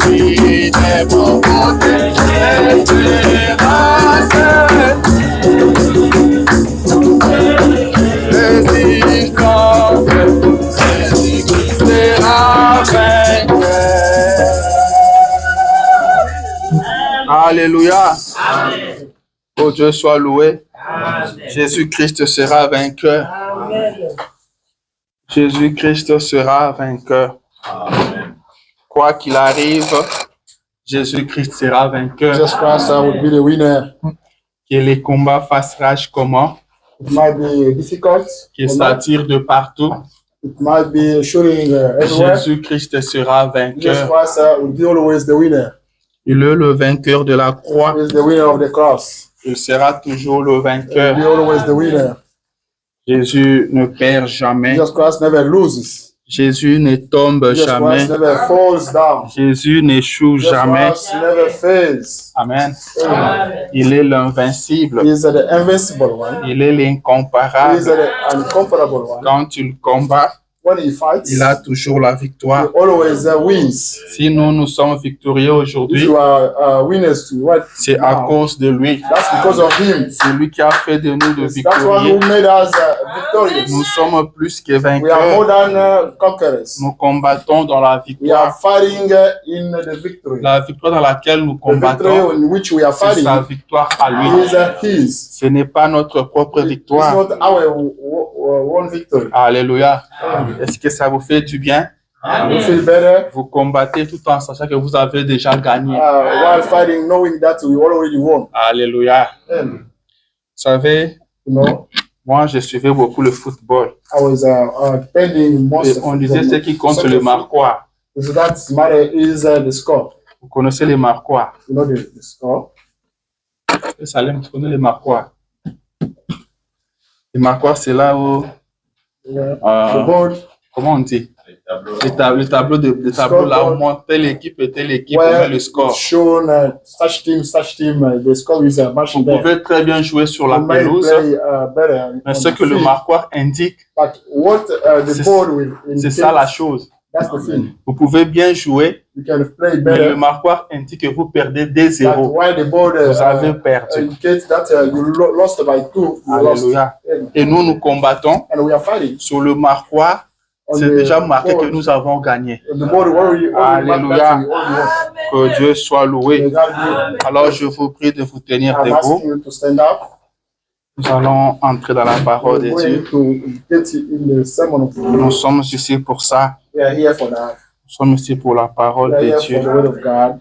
oui, des bons côtés, l'espérance. Résistante, Jésus-Christ sera vainqueur. Alléluia. Amen. Oh Dieu soit loué. Jésus-Christ sera vainqueur. Amen. Jésus-Christ sera vainqueur. Amen. Quoi qu'il arrive, Jésus-Christ sera vainqueur. Jesus Christ will be the winner. Que les combats fassent rage comment? It might be difficult. Que ça tire de partout. It might be shooting everywhere. Jésus-Christ sera vainqueur. Jesus Christ will be always the winner. Il est le vainqueur de la croix. He is the winner of the cross. Il sera toujours le vainqueur. He will be always the winner. Jésus ne perd jamais. Jesus Christ never loses. Jésus ne tombe Jesus jamais. Christ never falls down. Jésus n'échoue Jesus jamais. Christ never fails. Amen. Amen. Il est l'invincible. He is the invincible one. Il est He is l'incomparable. the incomparable one. Quand il combat, When he fights, il a toujours la victoire. he always wins. Si nous sommes victorieux If aujourd'hui, you are winners to what? c'est à cause de lui. That's because of him. C'est lui qui a fait de nous de That's one who victorieux. made us victorious. Nous sommes plus que We are more vainqueurs. than conquerors. Nous combattons dans la We are victoire. fighting in the victory. La victoire dans laquelle nous The victory combattons, in which we are c'est fighting sa victoire à lui. is his. Ce n'est pas notre propre It's victoire. not our one victory. Alléluia. Est-ce que ça vous fait du bien? You feel better Vous combattez tout en sachant que vous avez déjà gagné. while fighting, knowing that we already won. Alléluia. Vous savez, You know, moi, je suivais beaucoup le football. I was pending most Et on disait ce qui compte, c'est le marquois. So that matter is the score. Vous connaissez les marquois? You know the score. Salem, tu connais les marquois? Les marquois, c'est là où... The board comment on dit? Le tableau là où on monte telle équipe et telle équipe, on met where le score. it's shown such team, the score is matching Vous there. pouvez très bien jouer sur la You might pelouse, play better mais on ce the que le field, marquoir indique, but what the c'est- board will c'est indicate, ça la chose. that's the thing. Vous pouvez bien jouer, You can play mais le better, marquoir indique que vous perdez but 2-0. while the board Vous avez perdu. indicates that you lost by 2, you lost. Alléluia. Et nous combattons And we are fighting. sur le marquoir. On C'est the déjà marqué que board. nous avons gagné. On the board where we already marked Alléluia. that we already won. Que Dieu soit loué. May God be- Alors je vous prie de vous tenir I'm debout. asking you to stand up. Nous allons entrer dans la parole de We're Dieu. going to get in the sermon of God. Nous sommes ici pour ça. We are here for that. Nous sommes ici pour la parole We are de here Dieu. for the word of God.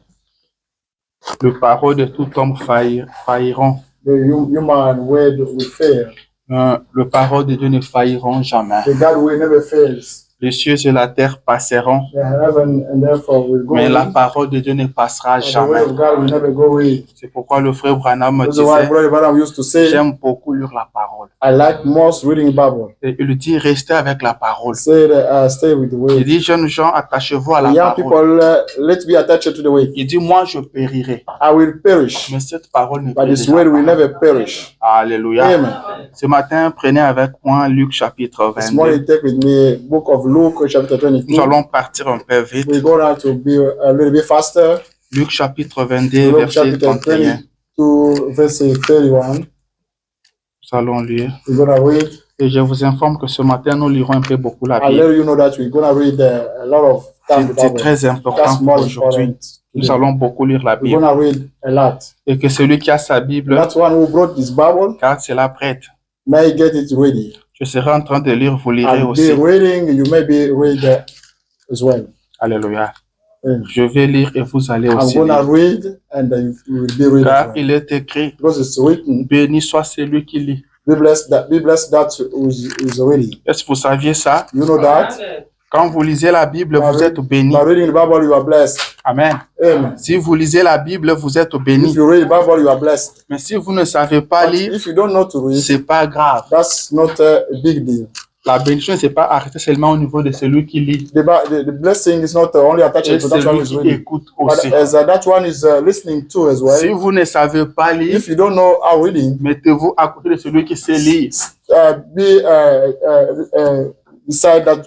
Le parole de tout homme failliront. The human word will fail. Le parole de Dieu ne failliront jamais. The God will never fails. Les cieux et la terre passeront, The heaven and therefore will go mais la away. parole de Dieu ne passera And the jamais. word of God will never go away. C'est pourquoi le frère Branham me That's why disait, Brother Branham used to say, j'aime beaucoup lire la parole. I like most reading the Bible. Et il dit, restez avec la parole. Say that, stay with the Il word. dit, jeunes gens, attachez-vous à la Young parole. people, let's be attached to the word. Il dit, moi, je périrai. I will perish, Mais cette parole ne but this périra word will pas. never perish. Alléluia. Amen. Ce matin, prenez avec moi Luc chapitre This 22. morning, take with me book of Luke, chapter Nous 22. allons partir un peu vite. We're going to be a little bit faster. Luc chapitre 22, Luke verset chapter 31. 22, verse 31. Nous allons lire. We're going to read. Et je vous informe que ce matin, nous lirons un peu beaucoup la I'll Bible. let you know that we're going to read a lot of time. C'est très important That's pour more aujourd'hui. important. Nous allons beaucoup lire la We're Bible. going to read a lot. Et que celui qui a sa Bible, That one who brought this Bible, car c'est la prête. may get it ready. Je serai en train de lire, vous lirez I'll aussi. be reading, you may be read as well. Alléluia. Amen. Je vais lire et vous allez I'm aussi going to lire. read and then you will be reading. Car il est écrit, Because it's written, béni soit celui qui lit. be blessed that is ready. Est-ce que vous saviez ça? You know that? Quand vous lisez la Bible, vous êtes béni. By reading the Bible, you are blessed. Amen. Amen. Si vous lisez la Bible, vous êtes If béni. you read the Bible, you are blessed. Mais si vous ne savez pas But lire, if you don't know to read, c'est pas grave. that's not a big deal. La bénédiction, c'est pas arrêté seulement au niveau de celui qui lit. The blessing is not only attached Et to that one celui who is qui reading, écoute but aussi. as that one is listening to as well. Si vous ne savez pas lire, If you don't know how reading, mettez-vous à côté de celui qui sait lire be beside that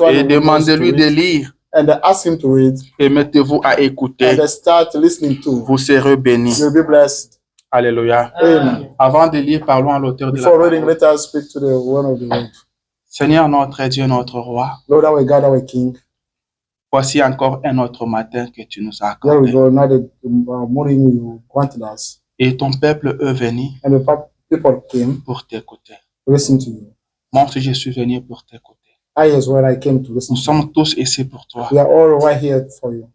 one. et who knows to demandez-lui de read. lire. and ask him to read, et mettez-vous à écouter. and start listening to, Vous serez bénis. you'll be blessed. Alléluia. Amen. Avant de lire, parlons à l'auteur de la Before reading, parole. let us speak to the one of the word. Seigneur notre Dieu, notre roi, Lord, our God, our King, voici encore un autre matin que tu nous as here we accordé. go. Another morning you granted us, Et ton peuple est venu and the people came pour t'écouter. to listen to you. Moi aussi, je suis venu pour t'écouter. I as well, I came to listen Nous to you. sommes tous ici pour toi. We are all right here for you.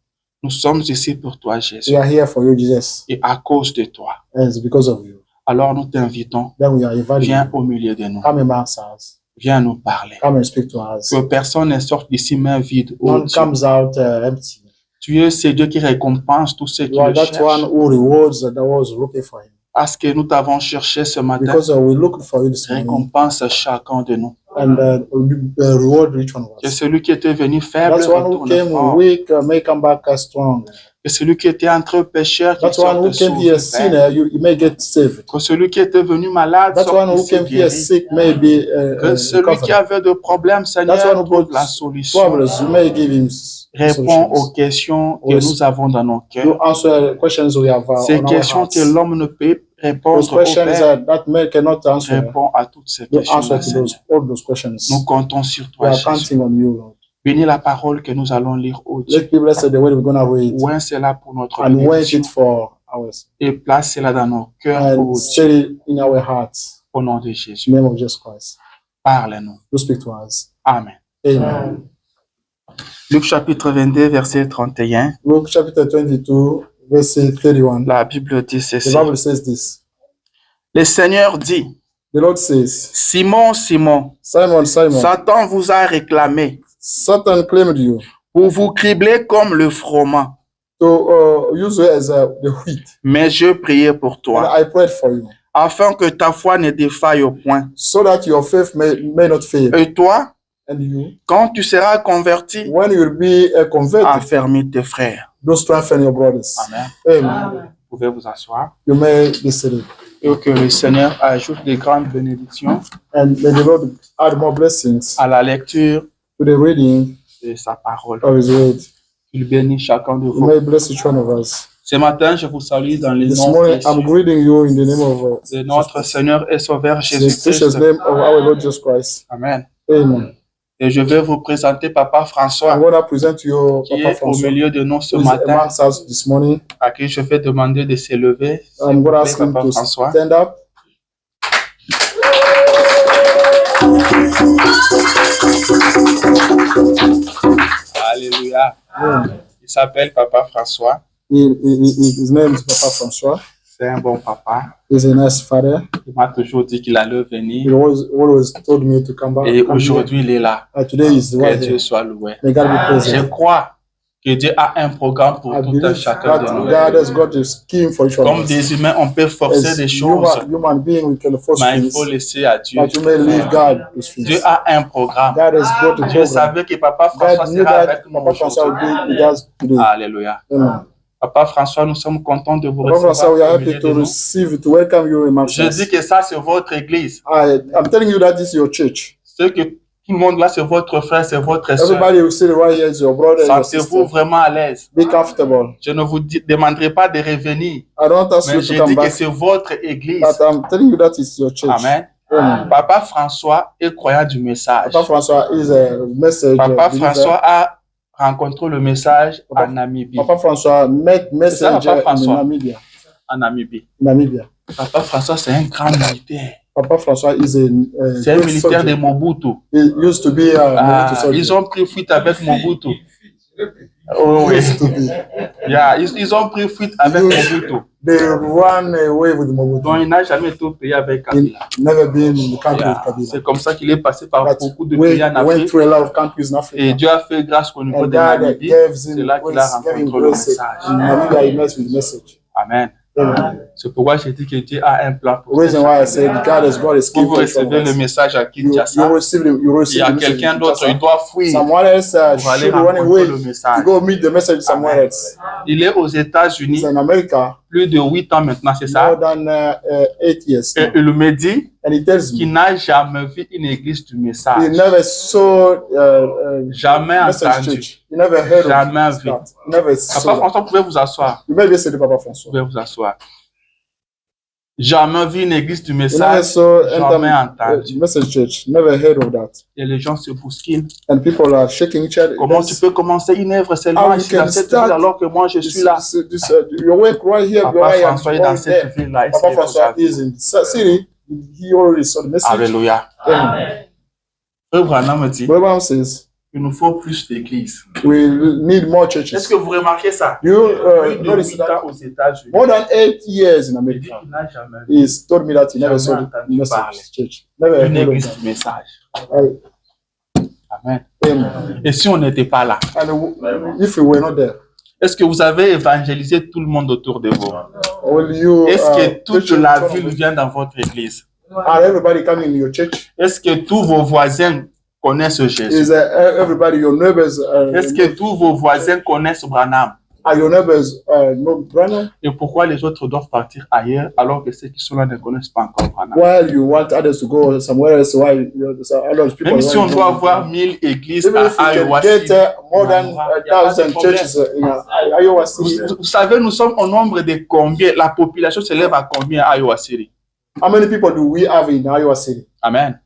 Nous sommes ici pour toi, Jésus. We are here for you, Jesus. Et à cause de toi. And it's because of you. Alors nous t'invitons, Then we are inviting viens you. au milieu de nous. Come amongst us. Viens nous parler. Come and speak to us. Que personne ne sorte d'ici main vide. Oh None Dieu. comes out empty. Tu es ce Dieu qui récompense tous ceux qui You are le that one cherchent. who rewards that was looking for him. Parce que nous t'avons cherché ce matin. Because we looked for you this morning, Récompense chacun de nous. and reward each one of Que us. celui qui était venu faible That's one who retourne came fort. weak may come back as strong. Que celui qui était entre pécheurs qui That's one who sorte came here sauvé. sinner, you may get saved. Que celui qui était venu malade That's one sorte who d'ici came here guéri. sick may be Que celui qui recovered. avait de problèmes, Seigneur, That's one who trouve brought la solution. Problems, you may give him Réponds aux solutions. questions que Yes. nous avons dans nos You cœurs. answer questions we have Ces on our questions hearts. que l'homme ne peut Those répondre au questions Père. that man cannot answer. Réponds à toutes ces You questions, answer to Seigneur. all those questions. Nous comptons sur We toi, are Jésus. counting on you, Lord. Bénis la parole que nous allons lire, ô Dieu. Let people say the way we're going to read Oint cela pour notre and wait bénédiction. it for ours Et place cela dans nos cœurs, ô and Dieu. set it in our hearts. Au nom de In Jésus. the name of Jesus Christ. Parle-nous. You speak to us. Amen. Amen. Luc chapitre 22, verset 31. Luke chapter 22, verse 31. La Bible dit The ceci. Bible says this. Le Seigneur dit, The Lord says, Simon, Simon, Simon, Simon, Satan vous a réclamé Satan claimed you pour vous cribler comme le froment. to use you as the wheat. Mais je priais pour And toi, I prayed for you, afin que ta foi ne défaille au point. so that your faith may not fail. Et toi, And you, quand tu seras converti, when you will be converted, affermis tes frères. do strengthen your brothers. Amen. Amen. Vous pouvez vous asseoir. You may be seated. Et que le Seigneur ajoute des grandes bénédictions And may the Lord add more blessings à la lecture to the reading de sa parole. of His word. Il bénit chacun de You vous. may bless each one of us. Ce matin, je vous salue dans les This noms morning, I'm précieux greeting you in the name of de notre Seigneur et Sauveur the precious Jésus-Christ. name of our Lord Jesus Christ. Amen. Amen. Et je vais vous présenter Papa François, I'm going to present to you qui Papa est au François, milieu de nous ce who is matin, amongst us this morning. à qui je vais demander de s'élever. S'il I'm vous going to plaît, ask him Papa to François. stand up. Alléluia. Yeah. Il s'appelle Papa François. His name is Papa François. C'est un bon papa. He's a nice father. Il m'a toujours dit qu'il allait He venir. always told me to come back. Et come here. aujourd'hui, il est là. Today is Que right Dieu here. soit loué. May God be Je praised. crois que Dieu a un programme pour I tout un believe chacun de that nous. God has got a scheme for each one Comme of us. des humains, on peut forcer As des choses, human being, we can force mais il things, faut laisser à Dieu. but you may leave God those Dieu things. a un programme. God has got a Dieu program. savait que Papa François God knew sera that avec nous Papa François aujourd'hui. will be with us today. Alléluia. Amen. Papa François, nous sommes contents de vous Papa François, we are recevoir au milieu happy de to nous. receive, to welcome you amongst Je us. dis que ça, c'est votre église. I'm telling you that this is your church. Ce que tout le monde là, c'est votre frère, c'est votre soeur. Everybody will sit right here is your brother and your Sentez-vous sister. vraiment à l'aise. Be comfortable. Je ne vous demanderai pas de revenir, I don't ask mais you je to come dis que back, c'est votre église. but I'm telling you that it's your church. Amen. Amen. Papa François est croyant du message. Papa François is a message. Papa believer. François a rencontré le message Papa- en Namibie. Papa François met messenger Papa François. in Namibia. En Namibie. Namibia. Papa François, c'est un grand militaire. Papa François is a C'est un great militaire de soldier. Mobutu. He used to be a military soldier. Ils ont pris fuite avec Mobutu. Oh, oui. Used to be. Yeah, ils ont pris fuite avec Mobutu. They run away with Mobutu. Donc, il n'a jamais été au pays avec Kabila. He never been in the country Yeah. with Kabila. C'est comme ça qu'il est passé par But beaucoup de we pays en went Afrique. through a lot of countries in Africa. Et Dieu a fait grâce au niveau And de God Namibie. gave C'est him là qu'il a grace, gave him rencontré le grace. message. In Namibia, he met with the message. Amen. Amen. C'est pourquoi j'ai dit que Dieu a un plan The pour reason ça. why I said God has brought a Quand scheme vous for each one of recevez le us. message à You Kinshasa, receive il y the a message quelqu'un in d'autre, il Kinshasa. doit fuir Someone else pour aller should run rencontrer away le to message. go meet the message somewhere Amen. else. Il est aux États-Unis, He's in America plus de 8 ans maintenant, c'est more ça? than 8 years Et now. il me dit And he tells qu'il me n'a jamais vu une église du he message. never saw Jamais message entendu. church. He never heard Jamais of vu. that. He never Papa saw that. François, vous pouvez vous asseoir. You may be saying Papa Vous François. pouvez vous asseoir. Jamais vu une église du He never message. saw Jamais entendu. message church. Never heard of that. Et les gens se bousculent. And people are shaking each other. Comment tu peux commencer une œuvre seulement How you ici dans can cette start ville alors que moi je suis là? Your work right here, Papa where I am François est dans going cette there. ville-là. Papa François is in the city. He already saw the message. Alléluia. Amen. Frère Branham me dit, Abraham says il nous faut plus d'églises. we need more Est-ce churches. que vous remarquez ça? You Plus de notice 8 that ans aux États-Unis. more than 8 years in Il dit America. qu'il n'a jamais vu He's told me that he never saw Jamais the entendu parler. message church. Never une heard of église that. du message. Uh, Amen. Amen. Et si on n'était pas là, And if we were not there, est-ce que vous avez évangélisé tout le monde autour de vous? will you Est-ce que toute preach la in front ville of us? vient dans votre église? Are everybody coming in your church? Est-ce que tous vos voisins connaissent Jésus? Is everybody your neighbors? Est-ce que tous vos voisins connaissent Branham? Are your neighbors no Branham? Et pourquoi les autres doivent partir ailleurs alors que ceux qui sont là ne connaissent pas encore Branham? While you want others to go somewhere else, why others people? Même si on want to doit go. avoir 1000 églises Even if à you Iowa can City, get more than il y a pas de 1,000 problème. churches in Iowa City. Vous savez, nous sommes au nombre de combien? La population s'élève à combien à Iowa City? How many people do we have in Iowa City? Amen.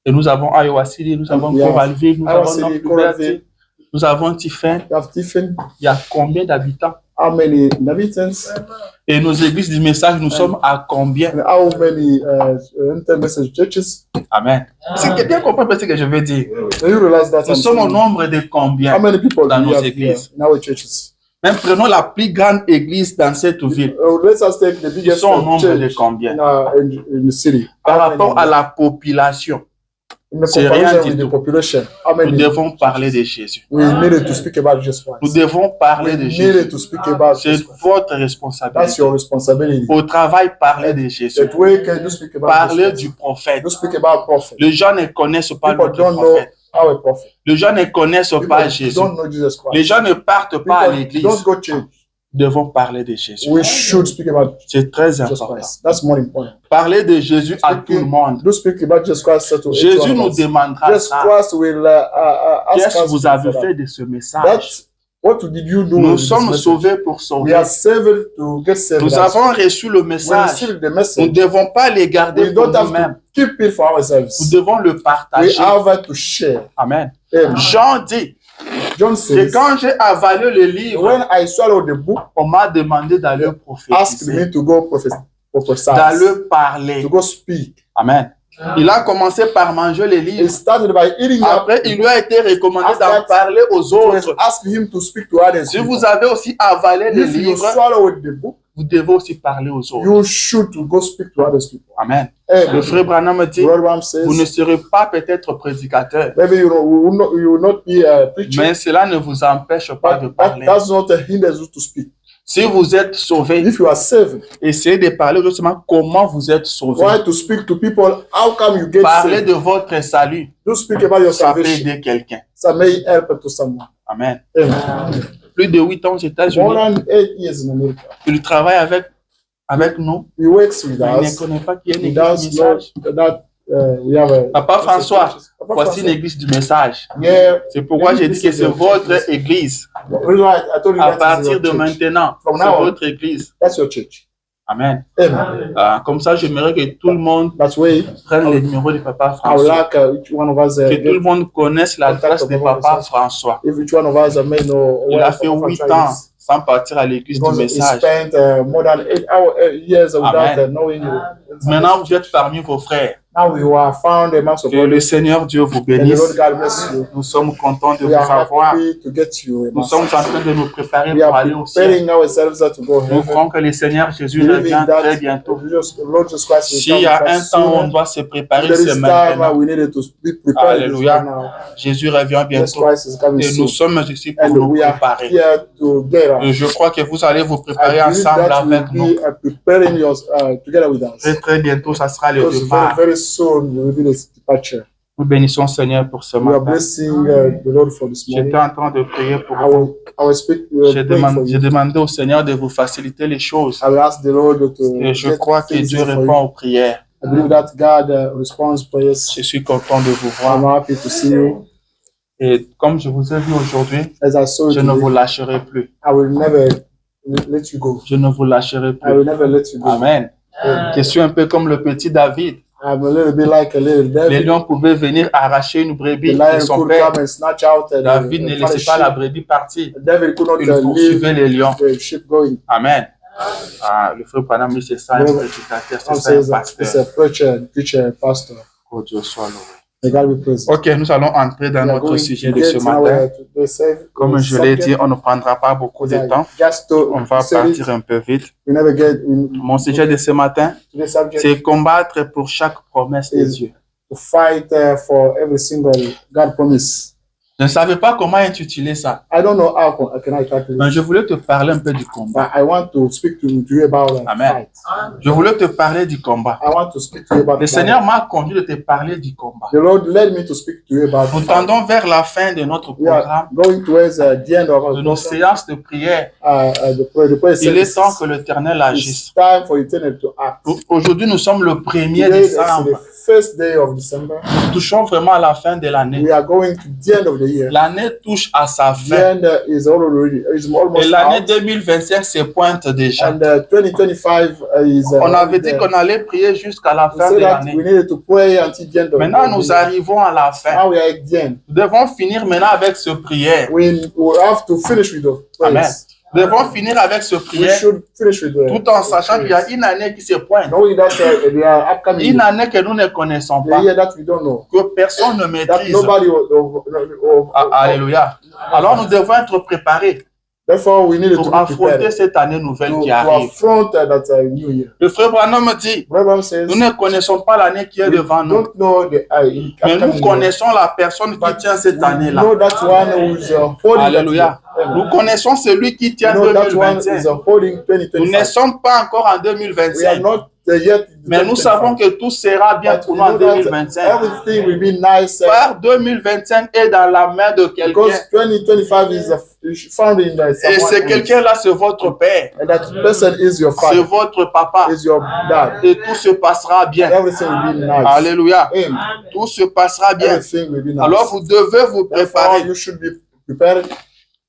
Et nous avons Iowa City, nous avons We have Coralville, nous Iowa avons City, North Coralville. Liberty, nous avons Tiffin. You have Tiffin. Il y a combien d'habitants? How many inhabitants? Et nos églises du message, nous sommes à combien? And how many inter-message churches? Amen. C'est quelqu'un comprend ce que je veux dire. Do you realize that? Nous sommes au nombre de How combien? many people dans do nos we have here églises? in our churches? Même prenons la plus grande église dans cette ville. Let's us take the Ils biggest sont au nombre de church combien? in the city. Par rapport à la population, In the c'est rien comparison du with the tout. population, how nous many? devons parler de Jésus. We needed to speak about Jesus Nous Christ. devons parler We de needed Jésus. to speak about C'est Jesus Christ. votre That's responsabilité. your responsibility. Au travail, parler de Jésus. That way can you speak about Parler Jesus du Christ. prophète. You speak about prophet. Les gens ne connaissent pas People notre don't know prophète. our prophet. Les gens ne connaissent People pas Jésus. don't know Jesus Les Christ. gens ne partent pas à People l'église. don't go to church. Nous devons parler de Jésus. We should speak about C'est très Jesus important. Christ. That's more important. Parler de Jésus à tout le monde. Do speak about Jesus Christ to each Jésus one of nous us. demandera Jesus ça. Christ will ask Qu'est-ce que us vous for avez that. fait de ce message? That what did you do? Nous with this sommes message? sauvés pour We sauver. are saved to get saved. Nous avons reçu le We message. received the Nous ne message. devons pas les garder We pour don't have nous-mêmes. to keep it for Nous ourselves. devons le We partager. have to share. Amen. Amen. Jean dit John que says, quand j'ai avalé le livre, when I swallowed the book, on m'a demandé d'aller asked prophétiser, me to go prophesy, d'aller parler. to go speak. Amen. Il a commencé par manger les He livres. started by eating Après, il lui a été recommandé After d'en that, parler aux It autres. was asked him to speak to others. Si vous avez aussi avalé les If you livres, swallowed the book, vous devez aussi parler aux autres. you should to go speak to others people. Amen. Le Amen. frère Branham dit, Brother Branham says, vous ne serez pas peut-être prédicateur, maybe you will not be a preacher, mais cela ne vous empêche pas de but that parler. does not hinder you to speak. Si vous êtes sauvé, If you are saved, essayez de parler justement comment vous êtes sauvé. try to speak to people. How come you get Parlez saved? de votre salut. Do speak about your Ça peut salvation. aider quelqu'un. Ça may help to someone. Amen. Amen. Plus de 8 ans aux More États-Unis. than 8 years in America. Il travaille avec nous. He works with Il ne us. connaît pas qu'il y a une He église du does know message. that we have a. Papa François, Papa voici une François. église du message. Yeah. C'est pourquoi j'ai dit que c'est votre église. I told you À that is partir your de church. maintenant, From c'est now on. votre église. That's your church. Amen. Amen. Comme ça, j'aimerais que tout le monde That's way prenne le numéro de Papa I would François. like each one of us Que tout le get, monde connaisse l'adresse de Papa François. if each one of us may know Il where a fait Papa 8 François ans is. sans partir à l'église du Because he message. spent more than 8 years without Amen. knowing you. Maintenant, vous êtes parmi vos frères. Now you are found amongst the Que le brothers. Seigneur Dieu vous And the bénisse. Lord God bless you. Nous sommes contents de We vous are avoir. happy to get you Nous amongst sommes en us. train de nous préparer We pour are aller au ciel. preparing ourselves to go Nous heaven. croyons que le Seigneur Jésus Believing revient that très bientôt. the Lord Jesus Christ will S'il y a come un back temps où on soon. doit se préparer, There c'est is time maintenant. we needed to be prepared Alléluia. right now. Jésus revient Jesus bientôt. Christ is coming Et nous soon. sommes ici pour And nous we are préparer. here together. Et je crois que vous allez vous préparer I believe ensemble that avec you nous. will be preparing together with us. Très très bientôt, ça sera le Because départ. very soon will be the departure. Nous bénissons Seigneur pour ce We are matin. blessing the Lord for this morning. J'étais en train de prier pour I vous. will speak J'ai praying for you. demandé au Seigneur de vous faciliter les choses. I will ask the Lord to Et je get crois que things Dieu easy for répond you. aux prières. I believe that God responds prayers. Je suis content de vous I'm voir. happy to see you. Et comme je vous ai vu aujourd'hui, As I saw you je ne vous today, lâcherai plus. I will never let you go. Je ne vous lâcherai I plus. will never let you go. Amen. Je suis un peu comme le petit David. I'm a little bit like a little Les David. lions pouvaient venir arracher une The brebis de lion son could père. come and snatch out David ne the laissait pas la sheep. brebis partir. David could not Il leave poursuivait les lions. the sheep going. Amen. Ah, le frère Panam, c'est ça, un prédicateur, Some c'est ça, un says it's pasteur. a preacher, pastor. Oh Dieu soit loué. May God be praised. Ok, nous allons entrer dans We are notre going sujet to de ce get now matin. to the same Comme je l'ai subject. dit, on ne prendra pas beaucoup de temps. Just On va say it, partir un peu vite. we never get Mon sujet de ce matin, to the subject c'est combattre pour chaque promesse de Is- Dieu. to fight for every single God promise. Je ne savais pas comment intituler ça, I don't know how can I tackle mais it, je voulais te parler un peu du combat. but I want to speak to you about Amen. fight. Je voulais te parler du combat. I want to speak to you about Le Seigneur m'a conduit de te parler du combat. The Lord led me to speak to you about Nous fight. tendons vers la fin de notre We are programme, going towards the end of our de nos program. séances de prière. The prayer Il est services. temps que l'Éternel agisse. It's time for eternity to act. Aujourd'hui, nous sommes le 1er Today is décembre. the first day of December. Nous touchons vraiment à la fin de l'année. We are going to the end of the year. L'année touche à sa The fin. end is Et almost l'année out. 2025 se pointe déjà. And 2025 is. On avait dit qu'on allait prier jusqu'à la we fin said de that l'année. we needed to pray until the end of Maintenant, the nous year. arrivons à la fin. Now we are at the end. Nous devons finir maintenant avec ce prière. We have to finish with the Amen. prayers. Nous devons finir avec ce We prière should finish with the tout en sachant qu'il y a une année qui se pointe. knowing that they are upcoming. Une année que nous ne connaissons The pas, year that we don't know. que personne ne That maîtrise. nobody Alléluia. Alors nous devons être préparés Therefore, we need to pour be affronter prepared cette année nouvelle to qui arrive. affront that new year. Le frère Branham me dit, Reverend says, nous ne connaissons pas l'année qui est we devant nous, don't know the mais nous upcoming year, connaissons la personne qui tient cette we année-là. know that one who is holding Alléluia. that year. Nous connaissons celui qui We tient know that one is 2025. holding Nous ne 2025. sommes pas encore en We are 2025, not yet. mais nous savons que tout sera bien But pour we nous en know that 2025. everything will be nice Car 2025 est dans la main de quelqu'un. because 2025 is found in Et ce someone else. quelqu'un-là, c'est votre père, And that person is your c'est father, votre papa. is your dad. Et tout se passera bien. Everything will be nice. Alléluia. Amen. Tout se passera bien. Everything will be nice. Alors vous devez vous Therefore, préparer. you should be prepared.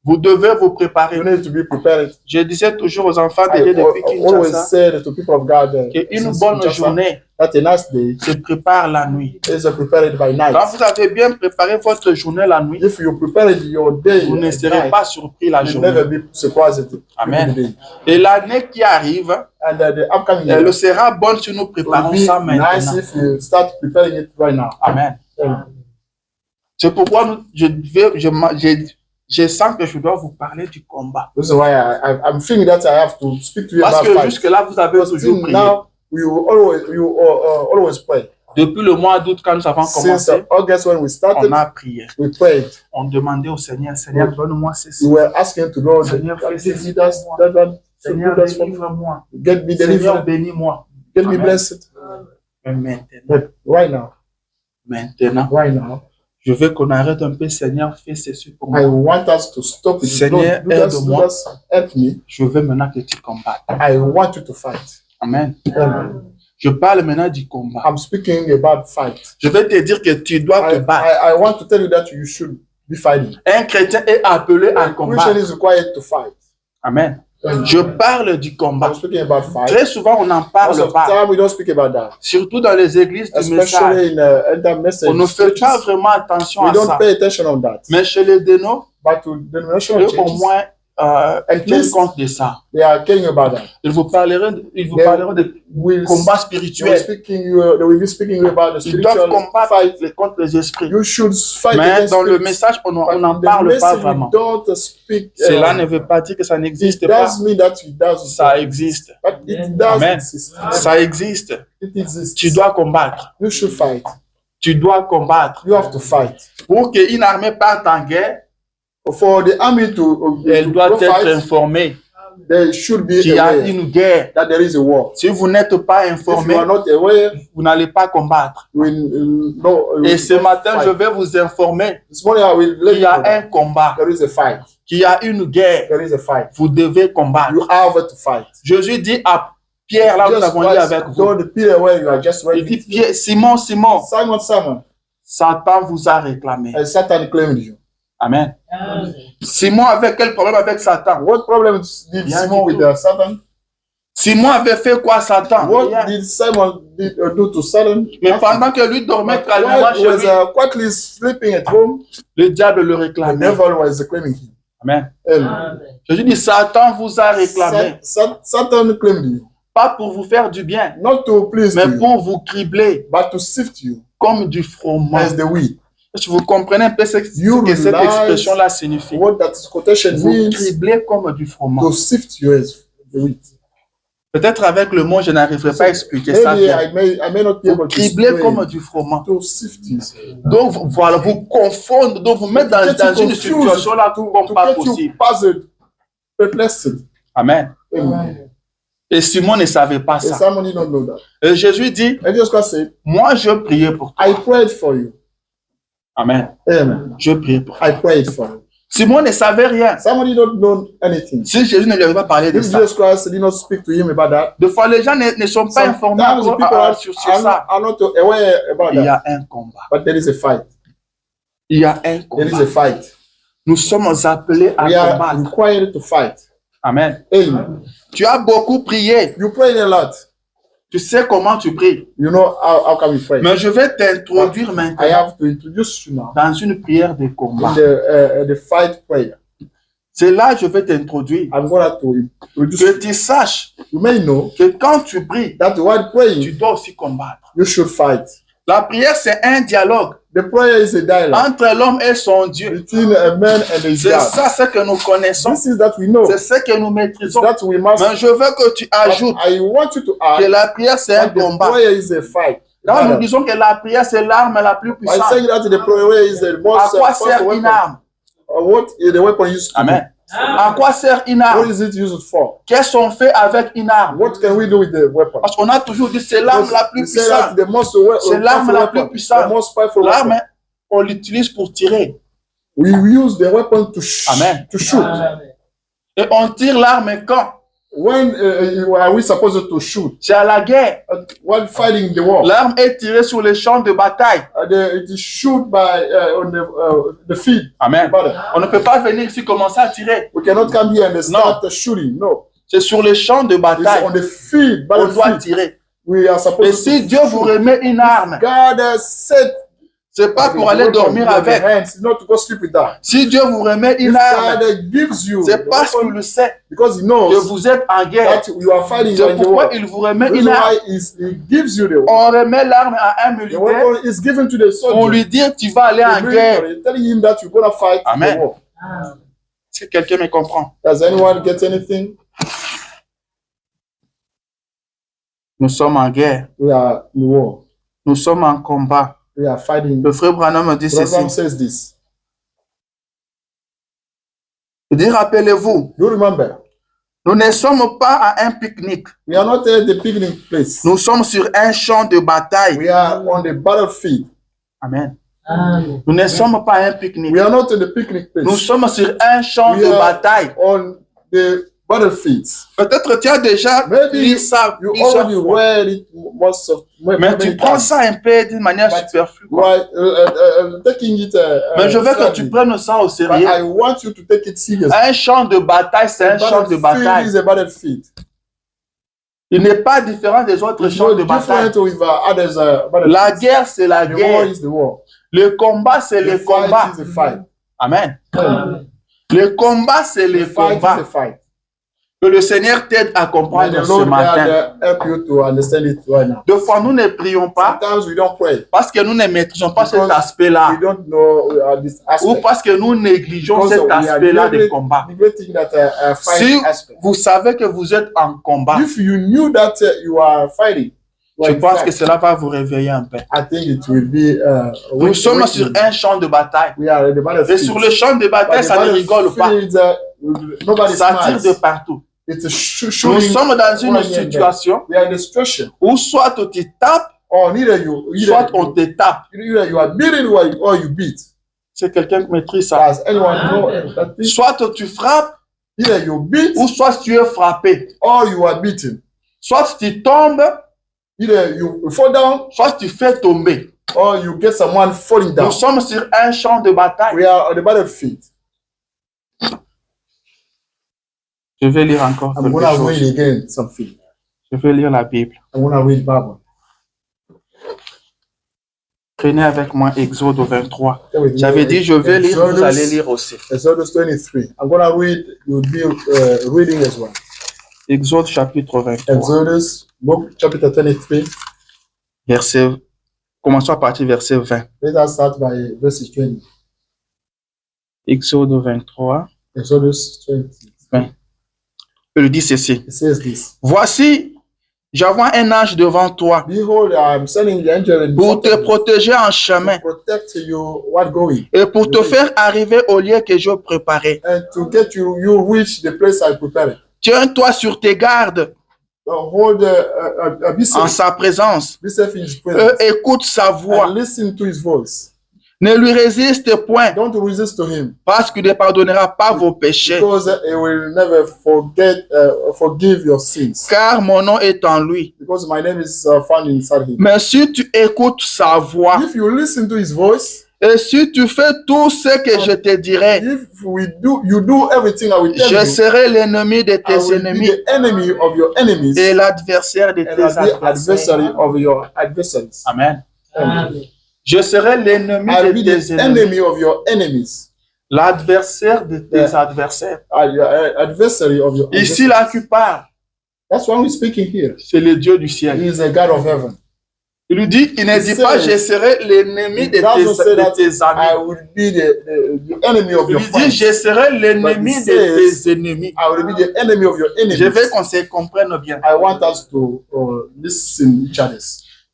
Vous devez vous You préparer. need to be prepared. Je disais toujours aux enfants de I Dieu depuis always Kinshasa said to people of God qu'une since bonne Kinshasa, journée that a nice day se prépare la nuit. is prepared by night. Quand vous avez bien préparé votre journée la nuit, If you prepared your day, vous ne at serez night, pas surpris la you'll never journée. be surprised at Amen. the day. Et l'année qui arrive, And the upcoming year elle sera bonne si nous will préparons be ça nice maintenant. if you start preparing it right now. Amen. C'est pourquoi je sens que je dois vous parler du combat. This is why I'm feeling that I have to speak to you Parce about que fight. jusque-là, vous avez Because toujours till prié. now, you always pray. Depuis le mois d'août, quand nous avons Since commencé, August when we started, on a prié. we prayed. On demandait au Seigneur, Seigneur, donne-moi ceci. We were asking to Lord, Seigneur, fais give ceci me that, pour moi. that one, Seigneur, do that for me. délivre-moi. Get me Seigneur, delivered, bénis-moi. get me Amen. blessed. Mais maintenant, But right now, je veux qu'on arrête un peu, Seigneur, fais ceci pour I moi. want us to stop it. Seigneur, Do that, aide-moi. help me. Je veux maintenant que tu combattes. I want you to fight. Amen. Amen. Je parle maintenant du combat. I'm speaking about fight. Je vais te dire que tu dois te battre. I want to tell you that you should be fighting. Un chrétien est appelé à A Christian combattre. is required to fight. Amen. Amen. Je parle du combat. I'm speaking about fight. Très souvent, on n'en Most parle of the pas. time, we don't speak about that. Surtout dans les églises du message. Especially in the message. On ne fait pas churches. vraiment attention We à don't ça. pay attention on that. Mais chez les dénos, But to the eux, national au churches, moins, tiennent least compte de ça. they are caring about that. Ils vous parleront de Will combats they will spirituels. they will be speaking about the Ils doivent spiritual combattre fight. contre les esprits. You should fight Mais against dans le spirits. message, on But n'en in the parle pas message, vraiment. we don't speak. Cela ne veut pas dire que ça n'existe It pas. does mean that it doesn't. Ça existe. But it does Amen. exist. Ça existe. It exists. Tu dois combattre. You should fight. Tu dois combattre. You have to fight. Pour qu'une armée parte en guerre, For the army to elle doit être fight, informée they should be qu'il y a aware une guerre. that there is a war. Si vous n'êtes pas If informé, you are not aware, vous n'allez pas combattre. you will know. Et ce matin, je vais vous informer This morning I will let qu'il y you a know that un combat, there is a fight. qu'il y a une guerre. There is a fight. Vous devez combattre. You have to fight. Jésus dit à Pierre, là où nous Just avons lu avec vous, told Peter where you are just il dit, ready. Pierre, Simon, Simon, Simon, Satan vous a réclamé. and Satan claimed you. Amen. Simon avait quel problème avec Satan? What problem did Rien Simon du with tout. Satan? Simon avait fait quoi Satan? What Rien. did Simon do to Satan? Mais pendant que lui dormait But calmement while he chez was lui, quietly sleeping at home, le diable le the réclamait. devil was claiming him. Amen. Amen. Jésus dit, Satan vous a réclamé. Satan claimed you, Pas pour vous faire du bien, not to please mais you, pour vous cribler but to sift you comme du froment. as the wheat. Est-ce que vous comprenez un peu ce You que cette realize expression-là signifie? What that quotation Vous means, criblez comme du froment. to sift you as the wheat. Peut-être avec le mot, je n'arriverai pas à expliquer ça Maybe bien. I may not be Vous able to criblez comme explain. du froment. To sift you. Donc, voilà, vous confondre, donc vous mettre dans une situation là to comme pas get you possible. puzzled, perplexed. Amen. Amen. Et Simon ne savait pas And ça. Simon did not know that. Et Jésus dit, And Jesus Christ said, moi je priais pour toi. I prayed for you. Amen. Amen. Je priais pour toi. I prayed for you. Simon ne savait rien. Simon did not know anything. Si Jésus ne lui avait pas parlé de If ça. Jesus Christ did not speak to him about that, Des fois, les gens ne sont pas informés sometimes people sur ça. are not aware about Il y that. a un combat. But there is a fight. Il y a un There is combat. a fight. Nous sommes appelés à We are combattre. required to fight. Amen. Amen. Tu as beaucoup prié. You pray a lot. Tu sais comment tu pries. You know how can we pray? Mais je vais t'introduire I maintenant have to introduce you now dans une prière de combat. in the fight prayer. C'est là que je vais t'introduire. I'm going to introduce Que you. tu saches You may know que quand tu pries, that while tu praying, dois aussi combattre. you should fight. La prière, c'est un dialogue The prayer is a dialogue entre l'homme et son Dieu. between a man and his C'est God. ça ce que nous connaissons. This is that we know. C'est ce que nous maîtrisons. That we must. Mais je veux que tu ajoutes But I want you to que add la prière, c'est un that the combat. prayer is a fight. Quand nous disons que la prière, c'est l'arme la plus By puissante, saying that the prayer is the à most quoi powerful sert une weapon. arme? What is the weapon used to? Amen. À quoi sert une What arme? is it used for? Qu'est-ce qu'on fait avec une arme? What can we do with the weapon? Parce qu'on a toujours dit c'est l'arme la plus We say that puissante. the most C'est l'arme powerful la weapon, plus puissante. the most powerful L'arme, weapon. on l'utilise pour tirer. We use the weapon to Amen. to shoot. Et on tire l'arme quand? When are we supposed to shoot? C'est à la guerre. While fighting the war. L'arme est tirée sur les champs de bataille. It is shoot by on the field. Amen. Battle. On ne peut pas venir ici commencer à tirer. We cannot come here and start shooting. No. C'est sur les champs de It's bataille. on the field, On doit battlefield. tirer. We are Et supposed si to Dieu vous shoot. remet une arme, God has said c'est pas pour aller dormir avec. Hands, not to go sleep with that. Si Dieu vous remet If une arme, God gives you c'est the parce weapon, qu'il le sait because He que knows vous êtes en guerre. that you are fighting C'est in the pourquoi war. il vous remet The une reason arme. why He gives you the weapon. On remet l'arme à un The militaire weapon is given to the pour soldier. lui dire tu vas aller en The guerre. military, telling him that you're gonna fight Amen. the war. Est-ce que quelqu'un me comprend? Does anyone get anything? Nous sommes en guerre. We are in war. Nous sommes en combat. We are fighting. Le frère Branham me dit Proverbs ceci. says this. Il dit, rappelez-vous, You remember, nous ne sommes pas à un pique-nique. we are not at the picnic place. Nous sommes sur un champ de bataille. We are on the battlefield. Amen. Nous ne sommes pas à un pique-nique. We are not at the picnic place. Nous sommes sur un champ We de are bataille. on the battlefield. Peut-être tu as déjà Maybe lu ça You plusieurs already fois. read it most of Mais many tu prends times. ça un peu d'une manière But superflue. quoi. Right, taking it. Mais je veux que sadly. tu prennes ça au But sérieux. I want you to take it seriously. Un champ de bataille, c'est un champ de Battlefield bataille. is a battlefield. Il n'est pas différent des autres It's champs not de bataille. different with others. Battlefields. La guerre, c'est la The war guerre. is the war. Le combat, c'est The le fight combat. is the fight. Amen. Amen. Le combat, c'est le The fight is combat. a fight. Que le Seigneur t'aide à May comprendre the ce Lord matin. God help you to understand it right now. Deux fois, nous ne prions pas Sometimes we don't pray. parce que nous ne maîtrisons pas cet We aspect-là. don't know this Ou aspect. parce que nous négligeons Because cet we are aspect-là de combat. neglecting that fight Si aspect. vous savez que vous êtes en combat, If you knew that you are fighting, you je are in pense que fight, cela va vous réveiller un peu. I think it will be. Nous sommes sur un champ de bataille. We are at the Et battlefield. sur le champ de But bataille, the ça ne rigole pas. battlefield, nobody Ça tire smiles. de partout. It's a Nous shooting. sommes dans une Right here, situation We are in a situation. où soit on te tape, Or neither you, soit on te tape. either you are beaten or you beat. C'est quelqu'un qui maîtrise ça. Does anyone know that thing? Soit tu frappes, Either you beat ou soit tu es frappé. or you are beaten. Soit tu tombes, Either you fall down soit tu fais tomber. or you get someone falling down. Nous sommes sur un champ de bataille. We are on the battlefield. Je vais lire encore I'm quelque gonna chose. read again something. Je vais lire la Bible. I'm gonna read Bible. Prenez avec moi Exode 23. Stay with me. J'avais dit, je vais lire, vous Exodus- allez lire aussi. Exodus 23. I'm gonna read. You'll be reading as well. Exode chapitre 23, Exodus book chapter 23. verset, commençons à partir du verset 20. Let us start by verse 20. Exode 23, Exodus 20. il dit ceci. It says this. Voici, j'envoie un ange devant toi Behold, I'm sending the angel in pour front te of you protéger en chemin to protect you what going et pour te faire arriver au lieu que je préparais. and to get you reach the place I prepared. Tiens-toi sur tes gardes Hold be en safe, sa présence. be safe in his presence Écoute sa voix. and listen to his voice. Ne lui résiste point Don't resist to him parce qu'il ne pardonnera pas vos péchés. because he will never forgive your sins. Car mon nom est en lui. Because my name is found inside him. Mais si tu écoutes sa voix If you listen to his voice, et si tu fais tout ce que je te dirai, if you do everything I will tell je you, serai l'ennemi de I tes will be ennemis the enemy of your enemies et l'adversaire de and tes the adversary adversaires. of your adversaries. Amen. Amen. Je serai l'ennemi I will de be tes the ennemis, enemy of your enemies. l'adversaire de tes adversaires. Your adversary of your Ici, adversaries. là qui parle, That's why we're speaking here. c'est le Dieu du ciel. He is a God of heaven. Il lui dit, il ne dit pas, je serai l'ennemi de doesn't say that tes I amis. will be the enemy of Il your lui dit, friends. je serai l'ennemi But he de says, tes ennemis. I will be the enemy of your enemies. Je veux qu'on se comprenne bien. I want us to listen each other.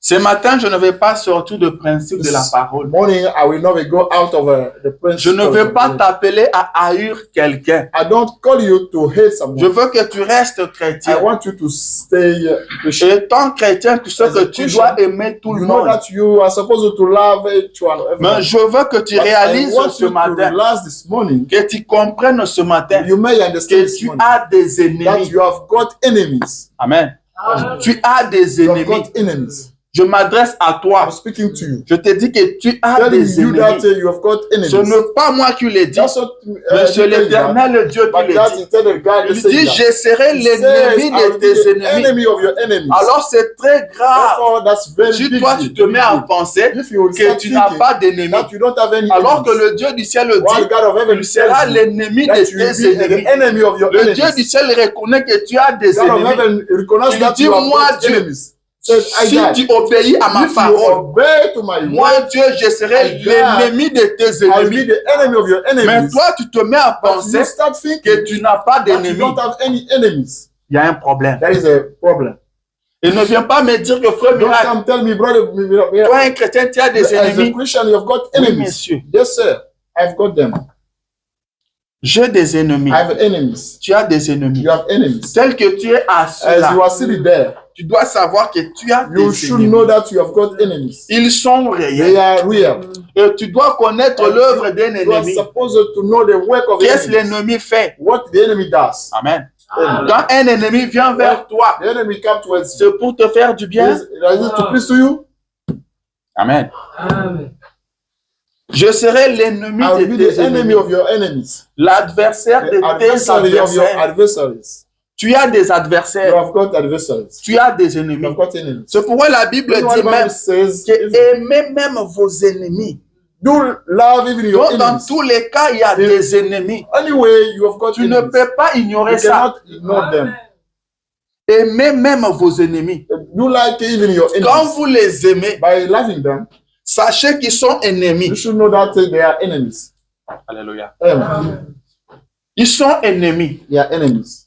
Ce matin, je ne vais pas sortir du principe de la parole. Morning, I will not go out of the principle. Je ne veux pas t'appeler à haïr quelqu'un. I don't call you to hate Je someone. veux que tu restes I chrétien. want you to stay Christian. Étant chrétien, tu sais As a que tu Christian, dois aimer tout le You know monde. that you are supposed to love each one. Mais je veux que tu But I réalises want ce you to matin, realize this morning, que tu comprennes ce matin you may understand que this tu morning, as des that ennemis. you have got enemies. Amen. Tu as des You have ennemis. got enemies. Je m'adresse à toi. I'm speaking to you. Je te dis que tu as Telling des you that ennemis. you have got enemies. Ce n'est pas moi qui le dis, That's what mais c'est l'Éternel Dieu qui But le that's dit. eternal God Il is saying dit, that. je serai He says, l'ennemi I de will be tes the ennemis. enemy of your enemies. Alors c'est très grave. Therefore, that's very Si big toi tu te mets à penser if you will que start tu n'as thinking pas d'ennemis, that you don't have any alors que enemies, le Dieu du ciel le while dit, God of heaven tu seras tells you l'ennemi de that you will tes be ennemis. the enemy of your Le enemies. Dieu du ciel reconnaît que tu as des God of ennemis. heaven recognizes Il that dit, you have moi, got Dieu, enemies. Says, I Si God, tu obéis à ma if you parole, obey to my moi word, Dieu, je serai I l'ennemi de tes I will be ennemis. the enemy of your Mais enemies. toi, tu te mets à But penser you start que thinking tu n'as pas that you d'ennemis. don't have any enemies. Il y a un problème. That is a problem. Et ne viens pas me dire que frère Don't miracle, come tell me, brother, toi un chrétien, tu as des as a ennemis. Christian, you have got Oui, enemies. monsieur. Yes, sir. I've got them. J'ai des ennemis. I have enemies. Tu as des ennemis. You have enemies. Tel que tu es assis As you là, are sitting there, tu dois savoir que tu as you des should ennemis. know that you have got enemies. Ils sont They réels. are real. Et tu dois connaître l'œuvre d'un You are ennemi. supposed to know the work of the Qu'est-ce que enemy. l'ennemi fait? What the enemy does. Amen. Amen. Quand un ennemi vient vers toi, The enemy comes towards you. c'est pour te faire du bien. Is it to please to you? Amen. Je serai l'ennemi I will de be the tes enemy ennemis. of your enemies. L'adversaire The de tes adversary of your adversaires. adversaries. Tu as des You adversaires. have got adversaries. Tu as des You ennemis. have got enemies. C'est pourquoi la Bible That's why dit the Bible même says, que aimez même vos ennemis. Do love even your Donc, dans enemies. tous les cas, il y a des ennemis. Anyway, you have got Tu ne enemies. peux pas ignorer You ça. cannot ignore them. Aimez même vos ennemis. You like even your Quand enemies. vous les aimez, By loving them, sachez qu'ils sont you ennemis. should know that they are enemies. Alléluia. Amen. Ils sont ennemis. They are enemies.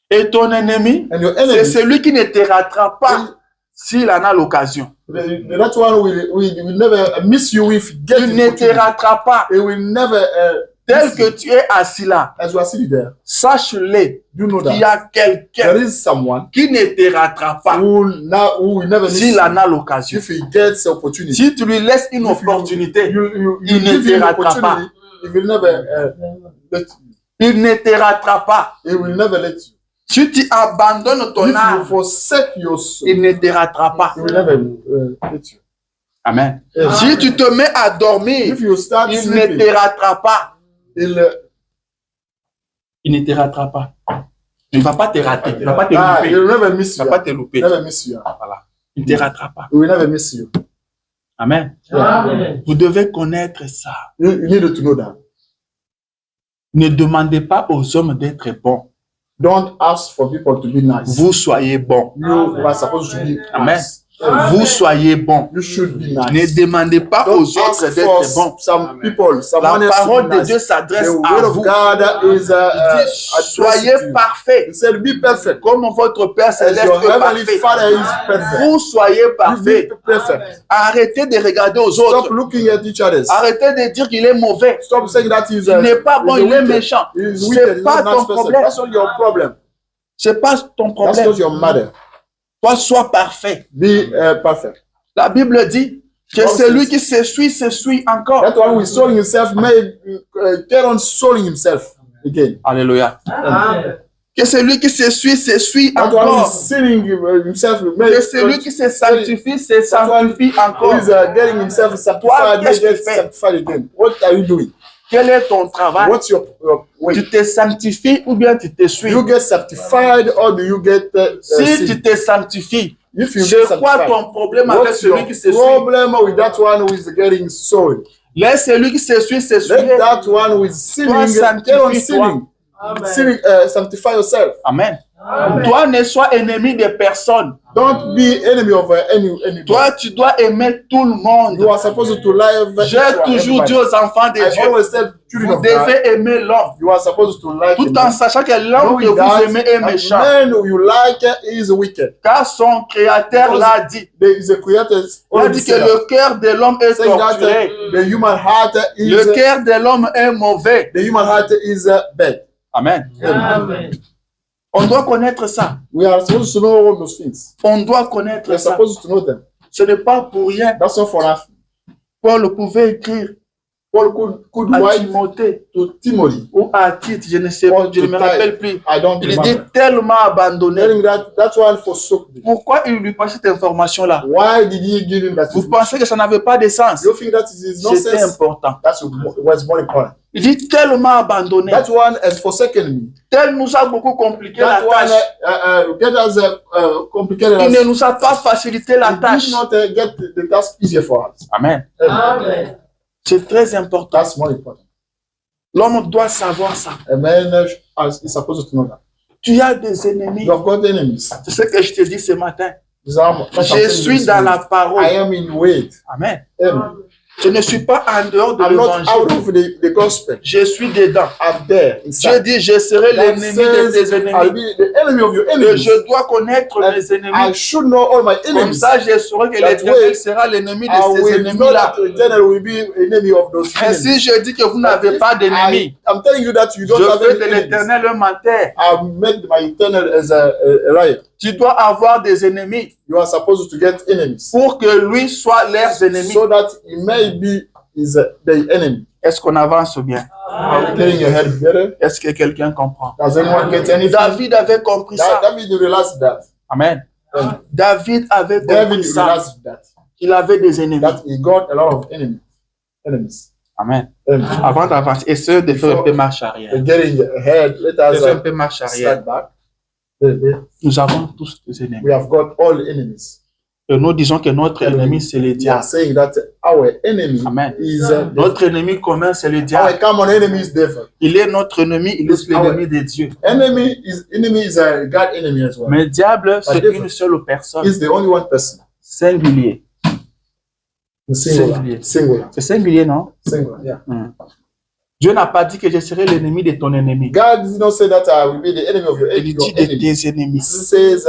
Et ton ennemi, And your c'est enemy, celui qui ne te rattrape pas s'il en a l'occasion. that one will never miss you if you get Il ne te it. rattrape pas. It will never Tel miss que you. tu es assis là, As you are sitting there, sache-le you know qu'il y that a quelqu'un there is someone qui ne te rattrape pas who will never miss s'il you en a l'occasion. if he gets the opportunity. Si tu lui laisses une If opportunité, you il ne give te him the rattrape pas. opportunity, he will never let you. il ne te rattrape pas. He will never let you. Si tu abandonnes ton If you âme, forsake your soul, il ne te rattrape pas. he will never let you. Amen. Amen. Si tu te mets à dormir, If you start il ne sleeping, te rattrape pas. il Il ne te rattrape pas. Il ne va pas te rater. Il ne va pas te louper. he will never miss Il ne you. va pas te louper. Never miss you. Voilà. Il ne te rattrape pas. He will never miss you. Amen. Yeah. Vous devez connaître ça. You need to know that. Ne demandez pas aux hommes d'être bons. Don't ask for people to be nice. Vous soyez bons. You are supposed to be Amen. nice. Vous soyez bons. You should be Ne nice. demandez pas Don't aux autres ask d'être for bons. some people, La someone else to parole be de nice. Dieu s'adresse The à word of vous. God is Il dit, soyez parfaits, He said, be perfect. comme votre Père As céleste your est heavenly parfait. Father is perfect. Vous soyez You parfaits. be perfect. Arrêtez de regarder aux Stop autres. looking at each other. Arrêtez de dire qu'il est mauvais. Stop saying that he's Il n'est pas bon, he's a il est wicked. méchant. He's wicked. C'est He's pas not ton nice person. problème. That's not your problem. C'est pas ton That's problème. not your matter. Toi, sois parfait. Be perfect. La Bible dit que celui qui s'essuie encore. That one who is soiling himself may get on soiling himself again. Alléluia. Que celui qui s'essuie That one who encore. is sealing himself may Que celui qui se sanctifie encore. who is getting himself sanctified may qu'est-ce que get tu fais? sanctified again. What are you doing? Quel est ton travail? What's your way? Tu te sanctifies ou bien tu te suis? Do you get sanctified or do you get Si tu sin? te sanctifies, If you c'est get quoi sanctified, ton problème avec what's celui your qui se suit? problem with that one who is getting soiled? Laisse celui qui se suit. Let that one who is sinning get on sinning. Sinning, sanctify yourself. Amen. Toi, ne sois ennemi de personne. Don't be enemy of anybody. Toi, tu dois aimer tout le monde. You are supposed to love J'ai toujours dit aux enfants de I Dieu, always tell children vous of God, devez aimer l'homme, you are supposed to like tout him. en sachant que l'homme que Knowing that vous aimez est méchant. man who you like is wicked. Car son créateur l'a dit. There is a creator. Il a dit que le cœur de l'homme est Saying that torturé. the human heart Le is cœur de l'homme est mauvais. the human heart is bad. Amen. On doit connaître ça. We are supposed to know all those things. On doit connaître We are ça. supposed to know them. Ce n'est pas pour rien. That's not for nothing. Paul pouvait écrire Paul could à write Timothée to Timothy. ou à Tite, je ne sais pas, je ne me rappelle plus. I don't Il dit remember. tellement abandonné. Telling that one forsook me. Pourquoi il lui passe cette information-là? Why did he give him that? Vous pensez que ça n'avait pas de sens? You think that is C'était nonsense? important. That's what's more important. Il dit tellement abandonné. That one has forsaken me. Tel nous a beaucoup compliqué la That one tâche. get us complicated. Il ne Us. nous a pas facilité la It tâche. did not get the task easier for us. Amen. Amen. C'est très important. That's more important. L'homme doit savoir ça. A man is supposed to know that. Tu as des ennemis. You have got enemies. C'est ce que je te dis ce matin. That's Je suis dans la parole. I am in wait. Amen. Amen. Je ne suis pas en dehors de I'm not out l'évangile. of the gospel. Je suis dedans. I'm there. Dieu Inside. dit, je serai That l'ennemi de tes says, I'll ennemis. be the enemy of your Et enemies. je dois connaître And mes I ennemis. should know all my Comme enemies. ça, je saurai que That l'Éternel way, sera l'ennemi I de ces will know ennemis-là. that the eternal will be enemy of those Et enemies. si je dis que vous n'avez pas d'ennemis, I'm telling you that you don't je have fais de any enemies. l'Éternel un menteur. I've made my eternal as a liar. Tu dois avoir des ennemis You are supposed to get enemies pour que lui soit leurs ennemis. so that he may be the enemy. Est-ce qu'on avance bien? Are you getting your head better? Est-ce que quelqu'un comprend? Does anyone get anything? David avait compris ça. David realized that. Amen. David avait David compris ça. realized that. Il avait des ennemis. That he got a lot of enemies. Amen. Amen. Avant d'avancer, essayez de faire un peu marche arrière. Getting ahead, let us Faisons un peu marche arrière. start back. Nous avons tous des ennemis. We have got all enemies. Et nous disons que notre ennemi, c'est le We are diable. saying that our enemy Amen. is Notre ennemi commun, c'est le our diable. common enemy is devil. Il est notre ennemi, il est l'ennemi de Dieu. Enemy is a God enemy as well. Mais le diable, c'est devil. une seule personne. He's the only one person. Singulier. Singular. Singulier. Singular. C'est singulier, non? Singular. Yeah. Dieu n'a pas dit que je serai l'ennemi de ton ennemi. God did not say that I will be the enemy of your Il dit de enemy. tes ennemis. He says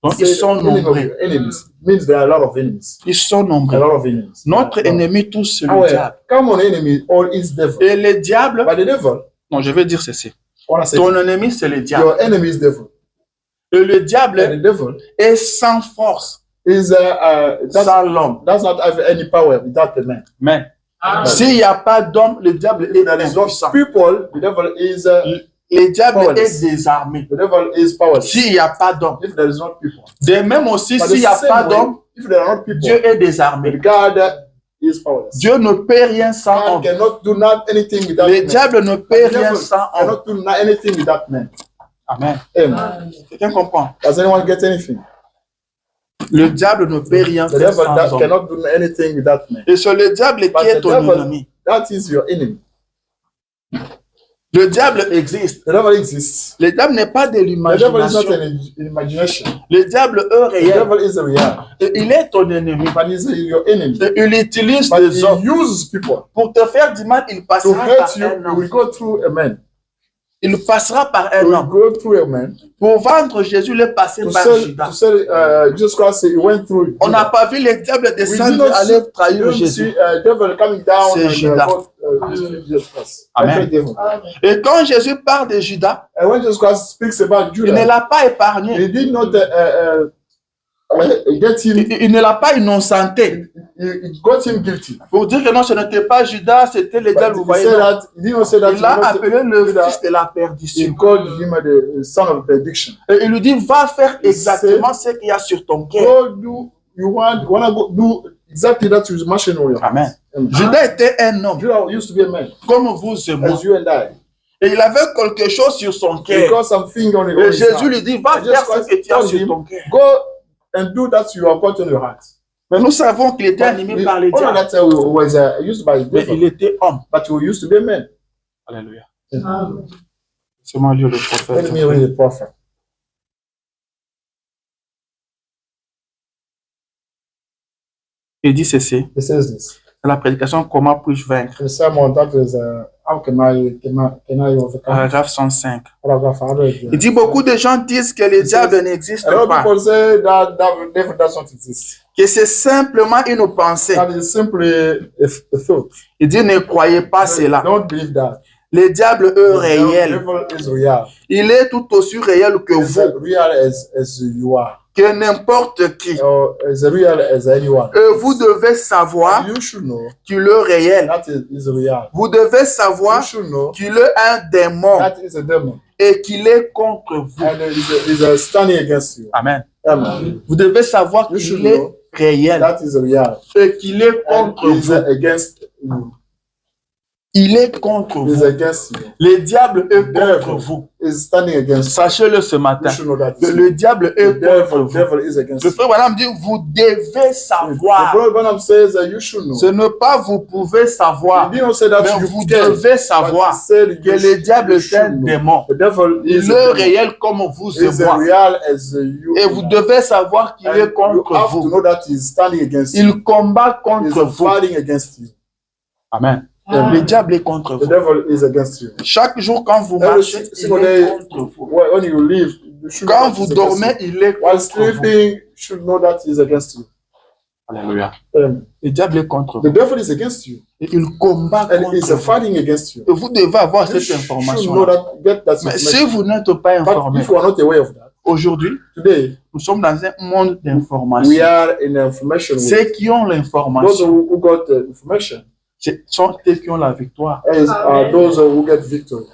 Donc, ils sont enemy of nombreux. your enemies. Means there are a lot of enemies. Ils sont A nombreux. lot of enemies. Notre ennemi, tous, c'est le Our diable. common enemy all is devil. Et le diable, But the devil, non, je vais dire ceci. what I say, Ton ennemi, c'est le diable. your enemy is devil. Et le And diable the devil est sans force, is sans l'homme. does not have any power without the man. Mais s'il n'y a pas d'homme, le diable est There is no impuissant. people. The devil is Le diable powerless. est désarmé. the devil is powerless. S'il n'y a pas d'homme. If there is not people, De même aussi, but s'il n'y a the pas same way, d'homme, if there are not people, Dieu est désarmé. God is powerless. Dieu ne peut rien sans Man homme. cannot do not anything without Le man. diable ne peut The rien devil sans homme. cannot do not anything without man. Amen. Amen. Quelqu'un comprend? Does anyone get anything? Le diable ne peut rien The faire devil sans homme. cannot do anything without man. Et c'est le diable But qui est the ton devil- ennemi. That is your enemy. Le diable existe. The devil exists. Le diable n'est pas de The devil is not l'imagination. an imagination. Le diable est The réel. devil is a reality. Et il est ton ennemi. But he's your enemy. Et il utilise But les he hommes. uses people Pour te faire du mal, il to passera par hurt you. un You will homme. go through a man. Il passera par You un will homme. go through a man. Pour vendre Jésus, il est passé To par sell, Judas. to sell Jesus Christ, he went through. On n'a pas vu le diable descendre aller You trahir don't Jésus. see devil coming down C'est and Judas. Jesus Christ. Amen. Every devil. Et quand Jésus parle de Judas, And when Jesus Christ speaks about il ne Judas, l'a pas épargné. he did not get him. Il ne l'a pas innocenté. It got him guilty. Pour dire que non, ce n'était pas Judas, c'était le But diable. Vous he voyez, said non. that he did not say that Il l'a he appelé not- le Judas. fils de la He perdition. called him the son of perdition. Et il lui dit, va faire exactement ce qu'il y a sur ton cœur. Go do you wanna go do exactly that you mentioned on your Amen. Amen. Judas était un homme, Judah used to be a man, comme vous et moi. as you and I. Et il avait quelque chose sur son He cœur. got something on Et his Jésus heart. lui dit, va Et faire Jesus ce que tu as Christ sur told ton him, cœur. Go and do that you have got on your heart. Mais nous savons qu'il était animé We- par les all of diables. that was used by the Mais il devil, était homme. but he used to be a man. Alléluia. C'est moi Dieu le prophète. Let me read the prophet. Il dit ceci. He says this. Dans la prédication, comment puis-je vaincre? The sermon that is how can I overcome? Paragraphe 105. Paragraph Il dit, beaucoup de gens disent que le diable n'existe A lot of pas. people say that the devil does not exist. Que c'est simplement une pensée. That is simply a thought. Il dit, ne croyez pas cela. Don't believe that. Le diable est The réel. devil is real. Il est tout aussi réel que It's vous, real as you are, que n'importe qui. or as real as anyone. Et vous devez savoir You should know qu'il est réel. that is real. Vous devez You savoir should know qu'il est un démon that is a demon, et qu'il est contre vous. and is standing against you. Amen. Amen. Vous devez savoir You should qu'il est know réel that is real, et qu'il est and contre is vous. against you. Il est contre Is vous. against you. Le diable est Devil. contre vous. Is standing against you. Sachez-le ce You matin. should know that. Que le diable est The contre vous. devil is against Le you. frère Branham dit, vous devez The savoir. brother Branham says that you should know. Ce n'est pas vous pouvez He savoir, did not say that mais you vous can, devez but savoir he said que you le diable est should un know. démon. The devil is Il a est demon. réel comme vous et Is moi. real as you. Et vous devez savoir qu'il And est you contre have to vous. know that he's standing against you. Il combat He's contre vous. fighting against you. Amen. Amen. Le diable est contre The vous. devil is against you. Chaque jour quand vous Every marchez, il single est day, contre vous. when you live, you should know Quand that vous he's against dormez, you. il est While contre vous. sleeping, you should know that he's against you. Alléluia. Amen. Le diable est contre The vous. devil is against you, Et il combat and he's contre vous. fighting against you. Et vous devez avoir You cette should know information. that, get that Mais si information. vous n'êtes pas But informé, if you are not aware of that, aujourd'hui, today nous sommes dans un monde we d'information. are in information. World. Ceux qui ont Those l'information, who got the information ce sont ceux qui ont la victoire. are those who get victory.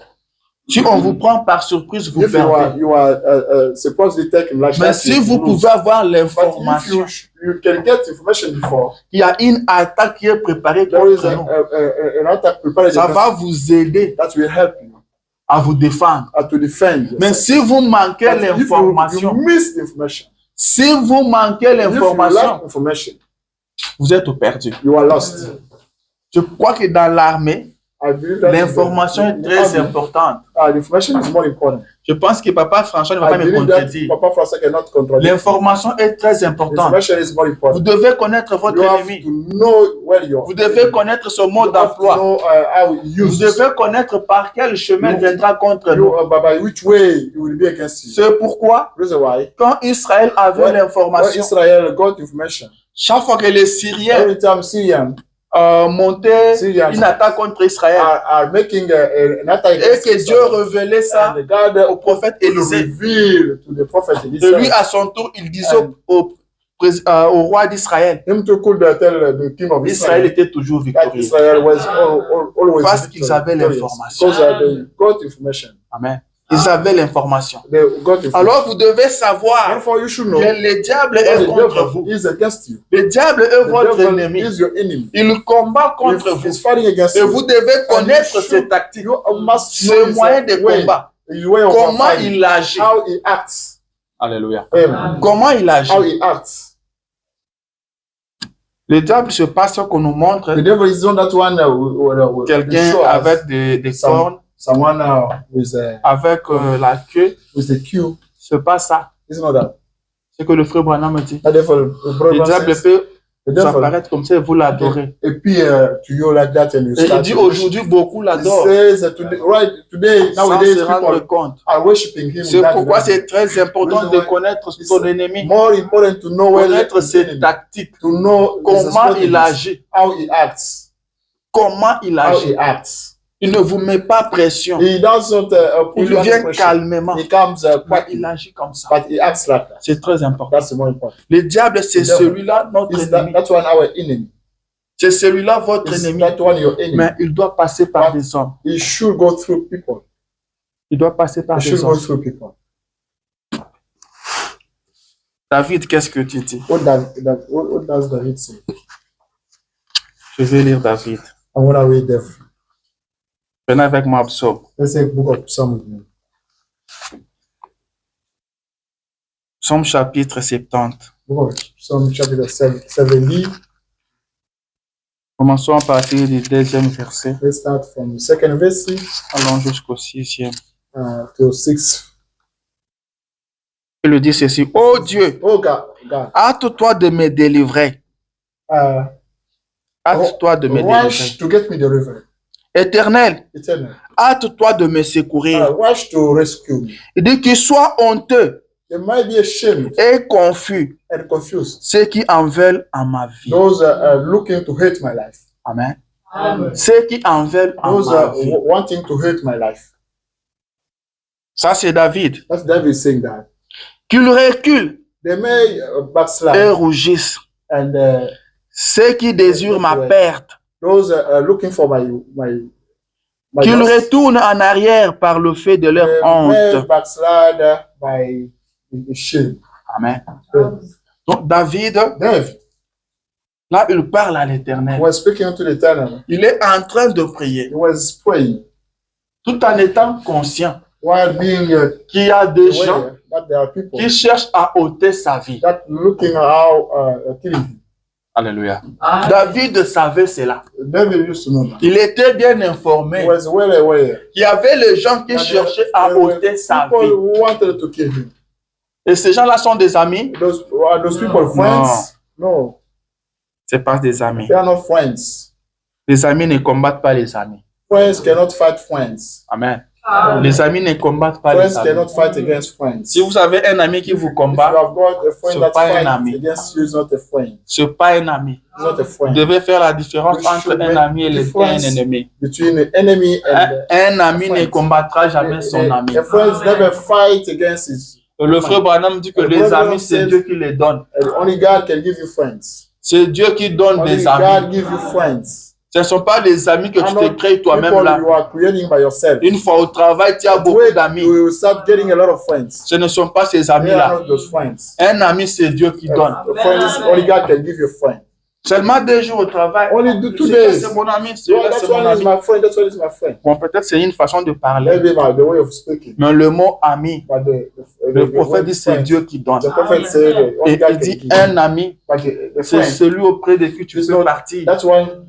Si on vous prend par surprise, vous If perdez. you are supposedly taken like Mais that, si you vous lose. pouvez avoir But if l'information, you can get information before, il y a une attaque qui est préparée there is contre nous. an attack prepared Ça va vous aider that will help you à vous défendre. to defend Mais yourself. si vous manquez But if you l'information, miss the information, Si vous manquez If you lack l'information, information, vous êtes perdu. you are lost. Je crois que dans l'armée, I believe that l'information est très importante. the information is more important. Je pense que Papa François ne va I pas me believe that contredire. Papa François cannot control it. L'information est très importante. Information is more Vous important. devez connaître votre You have ennemi. to know where you are. Vous devez connaître son mode You have to d'emploi. know how he Vous uses. devez connaître par quel chemin il viendra contre nous. By which way he will be against you. C'est pourquoi, Reason why. quand Israël avait When l'information, Israel got information, chaque fois que les Syriens every time Syrians montaient Syrians une attaque contre Israël are making an attack et against que Dieu Israel, révélait ça and the God au prophète will Élisée, reveal to the prophet et lui Elisha, à son tour, il disait au roi d'Israël, him to could tell the king of Israël Israel était toujours that victorieux. Israel was always Parce qu'ils avaient victorious. l'information. Because they got information. Amen. Ils avaient l'information. They got information. Alors vous devez savoir Therefore, you should know que le diable that est the contre vous. devil is against you. Le diable est The votre devil ennemi. is your enemy. Il combat contre vous. He's fighting against Et you. vous devez connaître should- ses tactiques, You must ses know his moyens de way, combat, his way of comment fighting, il agit. how he acts. Alléluia. Amen. Comment il agit. How he acts. Le diable se passe qu'on nous montre The devil is not that one who quelqu'un show us avec des cornes, someone with avec la queue. the cue. C'est pas ça. It's not that. C'est que le frère Branham me dit. The devil, Le diable peut the devil s'apparaître comme ça et vous l'adorez. appear to you like that and you Et il start dit to aujourd'hui beaucoup He l'adorent says that today, right today, sans nowadays se rendre people compte. are worshiping him. C'est without pourquoi knowing. c'est très important de connaître son ennemi, More important to know where connaître his ses enemy, tactiques, to know his comment il strategies, agit, how he acts, comment il how agit. he acts. Il ne vous met pas pression. He doesn't put Il you under vient pressure. calmement. He comes Mais quietly, il agit comme ça. but he acts like that. C'est très important. That's the more important. Le diable, c'est Le diable, celui-là, notre ennemi. That's one our enemy. C'est celui-là, votre Is ennemi. that one your enemy? Mais il doit passer par des hommes. He should go through people. Il doit passer par He should des go hommes. through people. David, qu'est-ce que tu dis? What does David say? Je vais lire David. I want to read the Venez avec moi, Psaume. let's say book of Psalm with me. Psaume chapitre 70. Book of Psalm chapter 70. Commençons à partir du deuxième verset. Let's start from the second verse Allons jusqu'au sixième. to 6. Il dit ceci. Oh Dieu, Oh God, hâte-toi de me délivrer. uh, Hâte-toi de me rush délivrer. to get me delivered. Éternel, Eternal. hâte-toi de me secourir. Rush to rescue me. Il dit qu'il soit honteux They might be ashamed et confus and confused. ceux qui en veulent à ma vie. Those are looking to hate my life. Amen. Ceux qui en veulent à Those ma are vie. wanting to hate my life. Ça, c'est David. That's David saying that. Qu'il recule They may et backslide rougisse. and Ceux qui désirent ma perte. those are looking for my Qu'ils loss. retournent en arrière par le fait de leur They may honte. backslide by the shame. Amen. Donc, David, David là, il parle à l'Éternel. was speaking to the Eternal. Il est en train de prier, He was praying tout en étant conscient while being qu'il y a des gens aware that there are people qui cherchent à ôter sa vie. that looking how killing him. Alléluia. David savait cela. David used to know that. Il était bien He informé was well aware. qu'il y avait les gens qui that cherchaient à there were ôter sa people vie. who wanted to kill him. Et ces gens-là sont des amis? Are those people friends? No, Ce pas des amis. they are not friends. Les amis ne combattent pas les amis. Friends cannot fight friends. Amen. Les amis ne combattent pas Friends les amis. cannot fight against friends. Si vous avez un ami qui vous If you combat, have got a friend c'est that pas un fights ami. against you, is not a friend. c'est pas un ami. It's not a Vous friend. devez faire la différence You entre should un make ami et un difference ennemi. Between the enemy and Un ami ne friend. combattra jamais son ami. a friend never fight against his. Le frère Branham dit que Le les frère amis, Branham c'est says- Dieu qui les donne. Only God can give you friends. C'est Dieu qui donne Only des God amis. give you friends. Ce ne sont pas des amis que tu And te not crées toi-même people là. you are creating by yourself. Une fois au travail, tu as beaucoup Wait, d'amis. you will start getting a lot of friends. Ce ne sont pas ces They are amis-là. not those friends. Un ami, c'est Dieu qui donne. Friends, only God can give you a friend. Seulement 2 jours au travail. Only 2 Celui-là, days. c'est mon ami, Oh, celui-là, that c'est mon one is ami. my friend. That one is my friend. Bon, peut-être c'est une façon de parler. Maybe the way of speaking. Mais le mot ami, But le prophète dit c'est Dieu qui donne. The prophet said, Et il dit un ami, but the c'est friend, celui auprès de qui tu It's peux not- partir. that's one.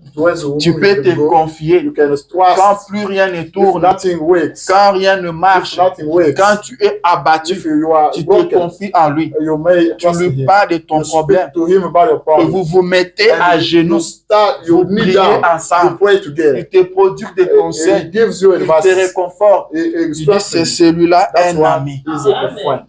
Tu peux te confier. You can Quand trust. plus rien ne If tourne, nothing works. quand rien ne If marche, nothing works. quand tu es abattu, If you are tu te broken, confies en lui. you may Tu trust lui him. parles de ton You problème. speak to him about your Et problem. vous vous mettez à And genoux. you start, you Vous kneel priez down, ensemble. you pray together. Il te produit des He conseils. gives you Il te advice. réconforte. He Il dit instructs c'est you. celui-là That's un one ami. is a friend.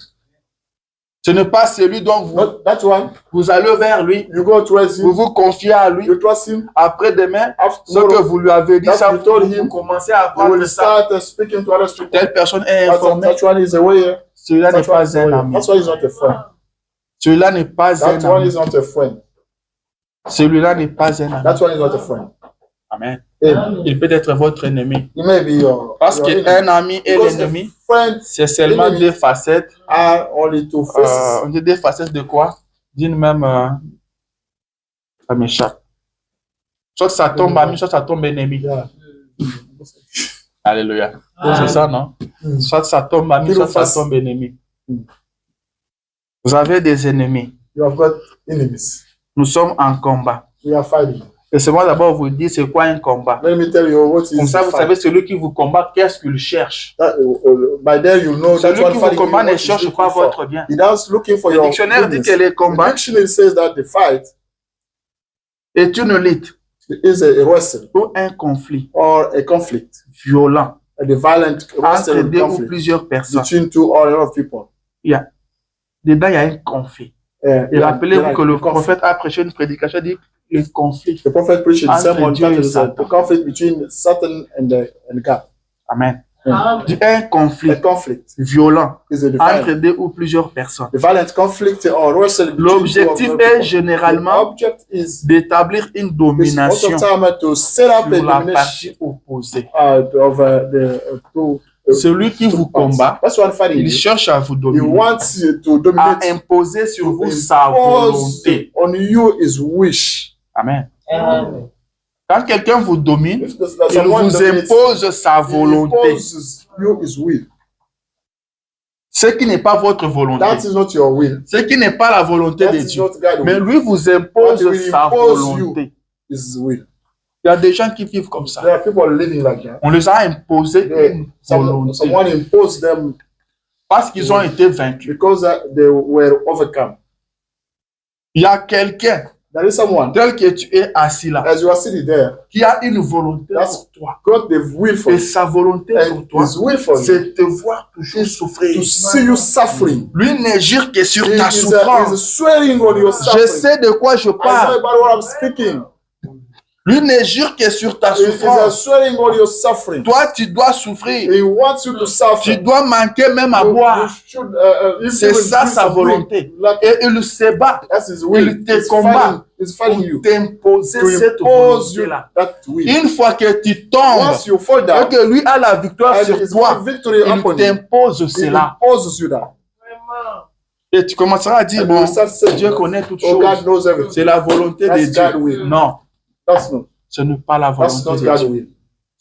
Ce n'est pas celui dont Not that one. vous allez vers lui, You go towards vous him. vous confiez à lui. You trust him. Après-demain, After ce que tomorrow, vous lui avez dit, That's ça, what you told vous him. commencez à you apprendre will ça. start speaking to other people. Telle personne est informée. That one is a way. Celui-là n'est That one is pas a un way. ami. That's why he's not a friend. Celui-là n'est pas That un one ami. is not a friend. Celui-là n'est pas un ami. That one is not a friend. Amen. Amen. Il peut être votre ennemi. He may be your. Parce your enemy. qu'un ami et Because l'ennemi, a friend c'est seulement enemy. deux facettes. are only 2 faces. On dit des facettes de quoi? D'une même. Ça m'échappe. Soit ça tombe ami, soit ça tombe ennemi. Yeah. Alléluia. C'est ça, non? Mm. Soit ça tombe ami, soit ça tombe ennemi. Vous avez des ennemis. You have got enemies. Nous sommes en combat. We are fighting. Laissez-moi d'abord vous dire c'est quoi un combat. Let me tell you what is Comme ça, the vous fight. savez, celui qui vous combat, qu'est-ce qu'il cherche? By there you know that Celui one qui vous fighting combat you, ne what he's cherche looking pas for. votre bien. He does looking for Le your dictionnaire dit goodness. que les The combats dictionary says that the fight est une lutte is a wrestle ou un conflit or a conflict, violent a violent entre wrestle deux ou conflict plusieurs personnes. between 2 or a lot of people. Dedans, il y a un conflit. Et rappelez-vous que le prophète a prêché une prédication, dit le conflit. The prophet preached in Entre sermon Dieu et that is Satan. the conflict between Satan and God. Amen. Amen. Dit un A conflit conflict violent is a entre violent, deux ou plusieurs personnes. a violent conflict or wrestle between 2 or L'objectif more est people. The généralement object is d'établir une most domination of time to set up sur a la domination partie opposée. of the two. Celui qui vous combat, That's one fighting. il cherche à vous He dominer, wants you to à dominate. imposer sur To vous sa impose volonté. on you his wish. Amen. Quand quelqu'un vous domine, If there's il someone vous dominates, impose sa he volonté. imposes you his will. Ce qui n'est pas votre volonté, That is not your will. ce qui n'est pas la volonté That de is Dieu, not God's mais will. lui vous But he impose will sa impose volonté. His will. Il y a des gens qui vivent comme ça. There are people living like that. On les a imposé une volonté Someone imposed them parce qu'ils ont été vaincus. because they were overcome. Il y a quelqu'un There is someone, tel que tu es assis là, as you are sitting there, qui a une volonté That's- pour toi. got the will for Et you. sa volonté pour And toi, his will for you c'est te voir toujours souffrir. to see you suffering. Lui ne gire que sur He ta is souffrance. swearing on your Je suffering. sais de quoi je I know parle. about what I'm speaking. Lui ne jure que sur ta He is souffrance. swearing on your suffering. Toi, tu dois souffrir. He wants you to suffer. Tu dois manquer même à You boire. should, if C'est you will ça drink sa some volonté. drink, like, Et il se bat that's his will. il te He's combat. fighting pour you t'imposer to cette impose you volonté-là. that will. Une fois que tu tombes Once you fall et down, que lui a la victoire and sur his toi, victory il upon you, t'impose he cela. imposes you that. Et tu commenceras à dire, And bon, you start saying, Dieu connaît toutes oh, God choses. knows everything. C'est la volonté de That's Dieu. God's will. Non, That's not. ce n'est pas la That's volonté not de God's Dieu. will.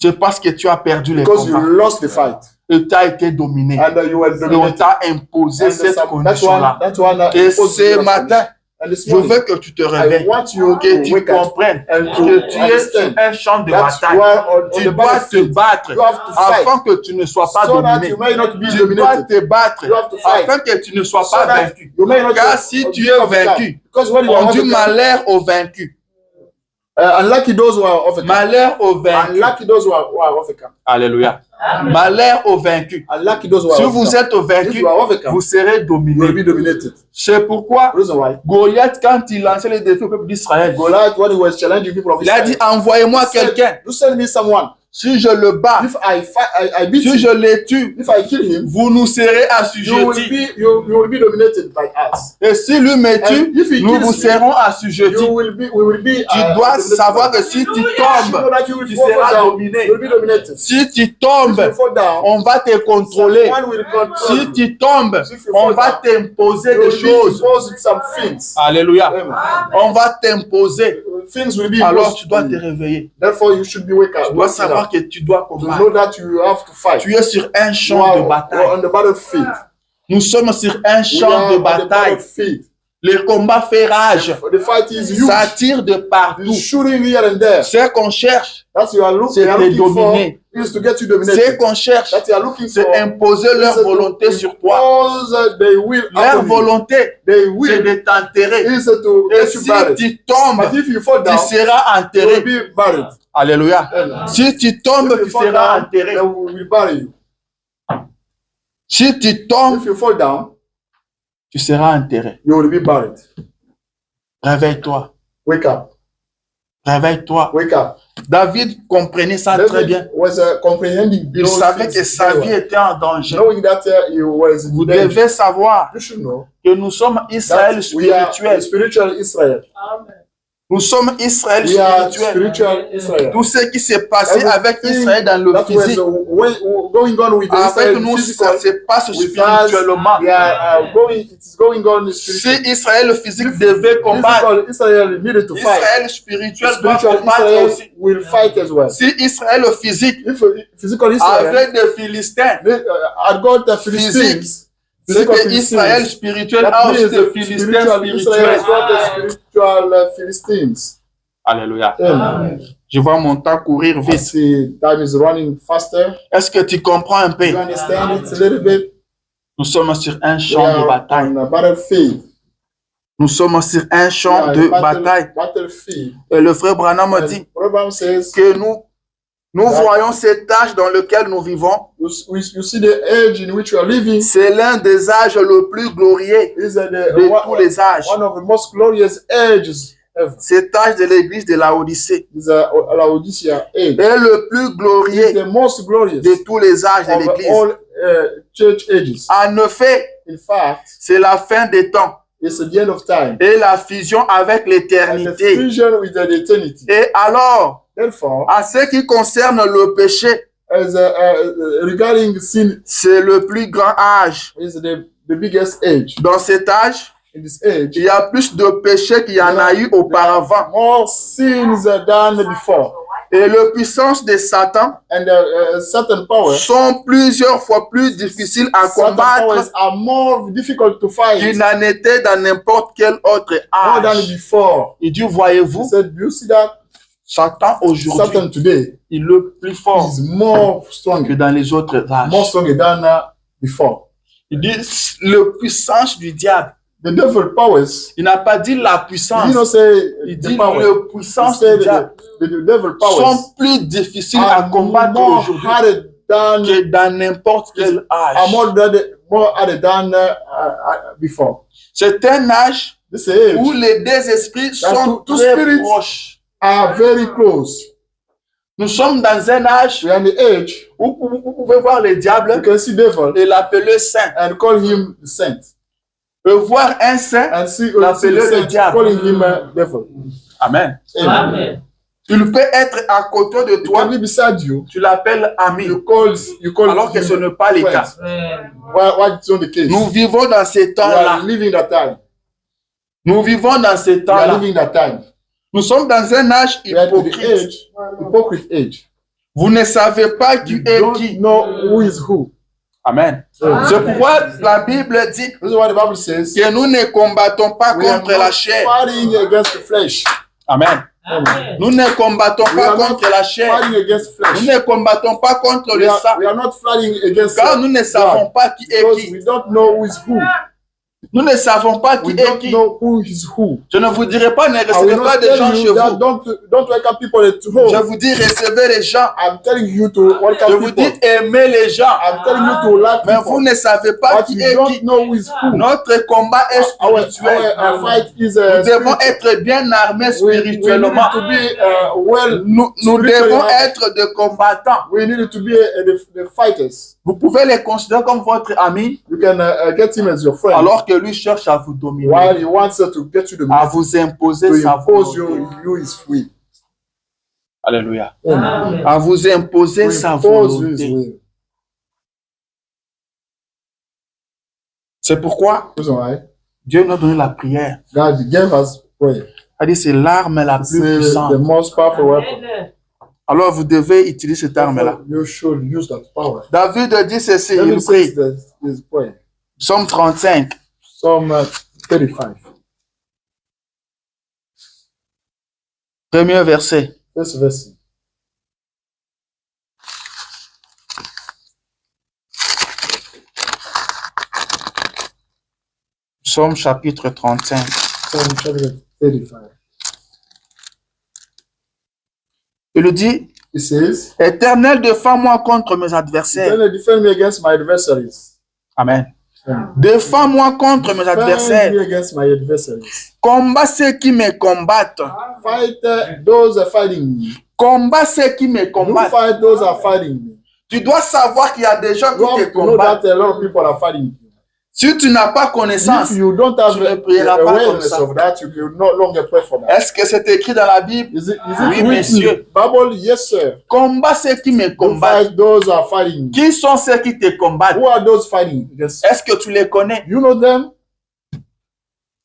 C'est parce que tu as perdu les Because you combats lost the fight. et tu as été dominé. And you were Et on dominated. t'a imposé And cette that's condition-là. one Et imposed you ce that matin, And this je morning, veux que tu te I réveilles, want you que to tu wake up comprennes and que tu to es sur understand un champ de that bataille. you are on Tu the dois te battlefield. battre You have to fight afin que tu ne sois pas so that dominé. you may not be Tu dois dominated. te battre You have to fight afin que tu ne sois so pas that vaincu. you may not Car si tu be es overcome. vaincu, Because when you are on dit overcome, malheur aux vaincus. unlucky those who are overcome. Malheur aux vaincus. Unlucky those who are overcome. Alléluia. Malheur aux vaincus. Unlucky those who are Si overcome. vous êtes If vaincu, you are overcome, vous serez you dominé. will be dominated. C'est pourquoi Reason why? Goliath, quand il lançait les défis au peuple d'Israël, Goliath, when he was challenging people of il a Israel, dit, envoyez-moi said, quelqu'un. you send me someone si je le bats, if I beat si him, je le tue, if I kill him, vous nous serez you assujettis. will be dominated by us. Et si lui me tue, And if he nous kills vous me, serons assujettis. we will be. Tu dois dominated savoir by que us. si tu You tombes, know that you will tu fall seras down. dominé. You will be dominated. Si tu If tombes, you fall down, on va te contrôler. someone will control Si you. tu tombes, If you on fall va down, t'imposer you des will be choses. imposed some things. Alléluia. Amen. On va t'imposer. Things will be Alors imposed tu dois to te you. réveiller. Therefore, you should be Tu dois waking savoir up que tu dois to combattre. know that you have to fight. Tu es sur un You champ de are bataille. on the battlefield. Nous sommes sur un We champ are de on the bataille. battlefield. Le combat fait rage. The fight is huge. Ça tire de The partout. shooting here and there. Ce qu'on cherche, That's what you are c'est de looking for dominer. is to get you Ce dominated. qu'on cherche, That you are looking for c'est imposer is leur to volonté sur toi. impose their will Leur upon you. volonté, They c'est will de t'enterrer. is to Et get you si buried. tu tombes, But if you fall tu down, seras you enterré. will be buried. Alléluia. Amen. Si tu tombes, If you tu fall seras down, enterré. they will bury you. Si tu tombes, If you fall down, tu seras enterré. you will be buried. Réveille-toi. Wake up. Réveille-toi. Wake up. David comprenait ça très bien. David was comprehending Il those savait things que sa very vie well. était en danger. Knowing that he was in Vous danger. devez savoir You should know que nous sommes Israël that we are spirituel. spiritual Israel. Nous sommes Israël We are spirituel. spiritual Israel. Tout ce qui s'est passé avec Everything Israël dans le that was physique, going on with avec Israel nous, physical, ça se passe with us, spirituellement. we are it's going on Si spiritually. Israël physique devait combattre, Physical Israel needed to fight. Israël spirituel doit Spiritual combattre Israel aussi. will fight as well. Si Israël physique If physical Israel avec des Philistins, had got the Philistines, c'est physical que Israël Philistines, spirituel that a aussi means des the Philistins spiritual Israel spirituels. has got the spiritual Philistines. Alléluia. Amen. Je vois mon temps courir I vite. see time is running faster. Est-ce que tu comprends un peu? You understand it a little bit? Nous sommes sur un We champ de are bataille. on a battlefield. Nous sommes sur un champ de bataille. Battlefield. Et le frère Branham me dit And Proverbs says, que nous voyons cet âge dans lequel nous vivons. you see the age in which you are living C'est l'un des âges le plus glorieux is de tous les âges. one of the most glorious ages ever. Cet âge de l'église de la Odyssée Is Laodicea age. est le plus It's glorieux the most glorious de tous les âges de of l'église. all church ages. En effet, In fact, c'est la fin des temps it's the end of time. et la fusion avec And the l'éternité. fusion with the eternity. Et alors, Therefore, à ce qui concerne le péché, as regarding sin, c'est le plus grand âge. is the biggest age. Dans cet âge, In this age, il y a plus de péchés qu'il y en a eu auparavant. more sins are done before. Et les puissances de Satan And certain powers, sont plusieurs fois plus difficiles à certain combattre powers are more difficult to fight qu'il n'en était dans n'importe quel autre more than âge. before. Il dit, He voyez-vous, said, do you see that? Satan aujourd'hui, Satan today il est le plus fort is more que strong, dans les autres âges. more stronger than before. Il dit, la puissance du diable. The devil powers, Il n'a pas dit la he puissance. did not say Il the dit, power. les He puissances said du diable the devil powers sont plus difficiles à are combattre more aujourd'hui harder than que dans n'importe quel are âge. more harder than before. C'est un âge This age où les deux esprits sont two très spirits proches. are very close. Nous sommes dans un âge We are in the age où vous pouvez voir le you diable can see devil et l'appeler saint. and call him the saint, Et voir un saint, and see l'appeler the le saint diable. calling him devil. Amen. Amen. Il peut être à côté de He toi, can be beside you. tu l'appelles ami, You call alors que him ce n'est pas le friend. cas. Why it's not the case? Nous vivons dans ces We are temps-là. living that time. Nous vivons dans ces We are temps-là. living that time. Nous sommes dans un âge We are to the hypocrite. age, hypocrite age. Vous ne savez pas qui You est don't qui. know who is who. Amen. Amen. C'est pourquoi la Bible dit This is what the Bible says. que nous ne combattons pas We are contre la not chair. fighting against the flesh. Amen. Amen. Nous ne combattons We pas are not contre la chair. fighting against Nous flesh. ne combattons pas contre We le sang. are not fighting against Car nous ne savons pas qui est because qui. we don't know who is who. Nous ne savons pas qui We est don't qui. know who is who. Je ne vous dirai pas, ne I will recevez pas not des gens tell chez you that vous. don't welcome people at Je home. vous dis, recevez les gens. I'm telling you to Je welcome vous people. dis, aimez les gens. I'm telling you to like Mais vous people. ne savez pas But qui you est don't qui. know who is who. Notre combat est spirituel. Our fight is Nous devons spiritual. être bien armés We need spirituellement. to be well. Nous spiritually devons armed. être des combattants. We need to be the fighters. Vous pouvez les considérer comme votre ami You can get him as your friend. alors que lui cherche à vous dominer, While he wants to get you à vous imposer to sa impose volonté. you his will. Alléluia. Amen. À vous imposer To sa impose his volonté. will. C'est pourquoi Reason why Dieu nous a donné la prière. God gave us prayer. C'est-à-dire c'est l'arme la plus It's the puissante. most powerful weapon. Alors vous devez utiliser cette arme-là. You should use that power. David dit ceci, il David says prie. this prayer. Psaume 35. Psalm 35. Premier verset. This verse. Psaume chapitre 35. Psalm chapter 35. Il dit, It says, Éternel, défends-moi contre mes adversaires. defend me against my adversaries. Amen. Défends-moi contre mes Defend adversaires. me against my adversaries. Combat ceux qui me combattent. Fight those are fighting me. Combat ceux qui me You combattent. fight those are fighting me. Tu dois savoir qu'il y a des gens You qui te have to know combattent. that a lot of people are fighting you. Si tu n'as pas connaissance, If you don't have tu ne prieras pas awareness comme ça. of that, you will no longer pray for that. est-ce que c'est écrit dans la Bible? Is it Oui, written monsieur. in the Bible? Yes, sir. Combat ceux qui me You combattent. fight those are fighting you. Qui sont ceux qui te combattent? Who are those fighting? Yes. Est-ce que tu les connais? You know them?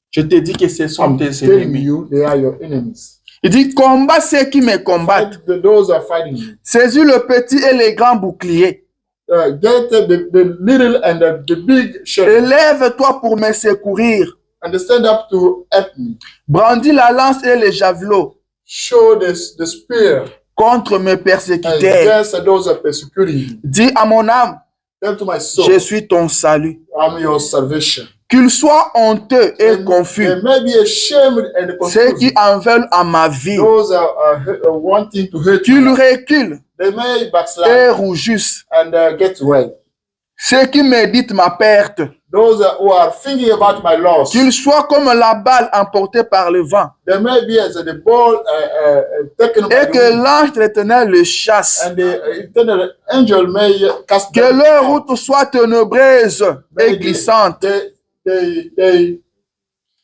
Je te dis que ce sont I'm tes telling ennemis. you, they are your enemies. Il dit, combat ceux qui me combattent. Fight those are fighting you. Saisis le petit et les grands boucliers. Get the little and the big shield Élève-toi pour me secourir. and stand up to help me. Brandis la lance et les javelots Show the spear contre mes persécuteurs. against those are persecuting you. Dis à mon âme, Tell to my soul, je suis ton salut. I'm your salvation. Qu'il soit honteux et confus, They may be ashamed and ceux qui confused. en veulent à ma vie, Those are wanting to hurt qu'ils you. reculent They may et backslide rougissent. and get well. Ceux qui méditent ma perte, Those who are thinking about my loss, qu'ils soient comme la balle emportée par le vent, they may be as the ball taken by et the que wind, l'ange de l'Éternel le chasse. and the eternal angel may cast Que them leur out. route soit ténébreuse et glissante, They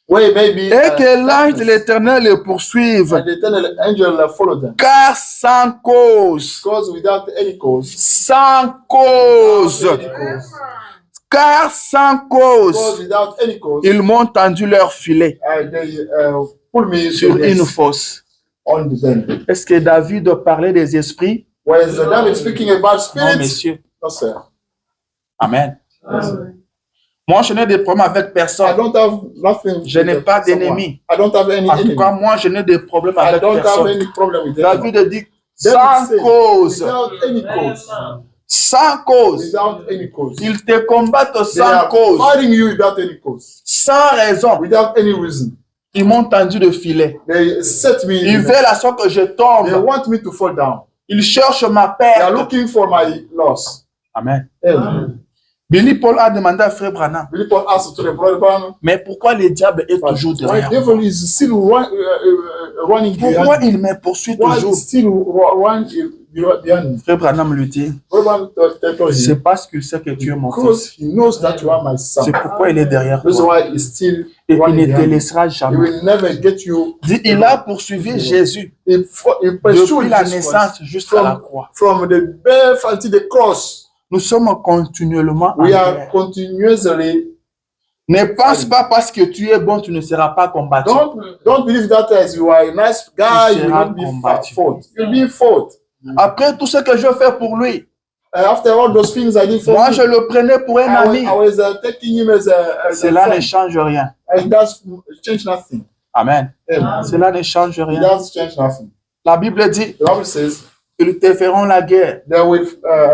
way may be, et que l'ange de darkness, l'Éternel les poursuive. and the eternal angel follow them. Car sans cause, Because without any cause, sans cause, car sans because cause, without any cause, ils m'ont tendu leur filet they pull me sur to une rest fosse. on them. Est-ce que David parlait des esprits? Whereas David speaking about Non, spirits, messieurs. no, sir. Amen. Moi, je n'ai des problèmes avec I personne. don't have nothing. Je n'ai with pas someone. d'ennemis. I don't have any En tout enemy. cas, moi, je n'ai des problèmes I avec don't have personne. any problem with anyone. David dit, David sans said, cause, without any cause, sans cause. without any cause. Ils te combattent They sans are cause, fighting you without any cause, sans raison. without any reason. Ils m'ont tendu de filet. They set me. Ils in veulent à ce que je They tombe. want me to fall down. Ils cherchent ma They are perte. looking for my loss. Amen. Amen. Billy Paul a demandé à Frère Branham, Billy Paul asked to the brother Branham, mais pourquoi le diable est toujours why derrière the moi? devil is still running Pourquoi behind me? il me poursuit Why toujours? is still running behind me? Frère Branham lui dit, Brother told c'est him, parce qu'il sait que tu es mon because fils. he knows that you are my son. C'est pourquoi il est derrière That's toi. why he's still Et il running ne te behind you. laissera He jamais. will never get you. Dit, il a poursuivi Jésus He depuis pursued la this naissance jusqu'à la from, croix. from the birth until the cross. Nous sommes continuellement en We are guerre. continuously. Ne pense pas parce que tu es bon, tu ne seras pas combattu. Don't believe that as you are a nice guy, you will not be combattu. fought. You'll be fought. Après tout ce que je fais pour lui, After all those things I did for moi him, je le prenais pour un ami. I was taking him as a Cela ne friend. change rien. It does change nothing. Amen. Amen. Cela ne change It rien. does change nothing. La Bible dit, The Bible says, Ils te feront la guerre, They will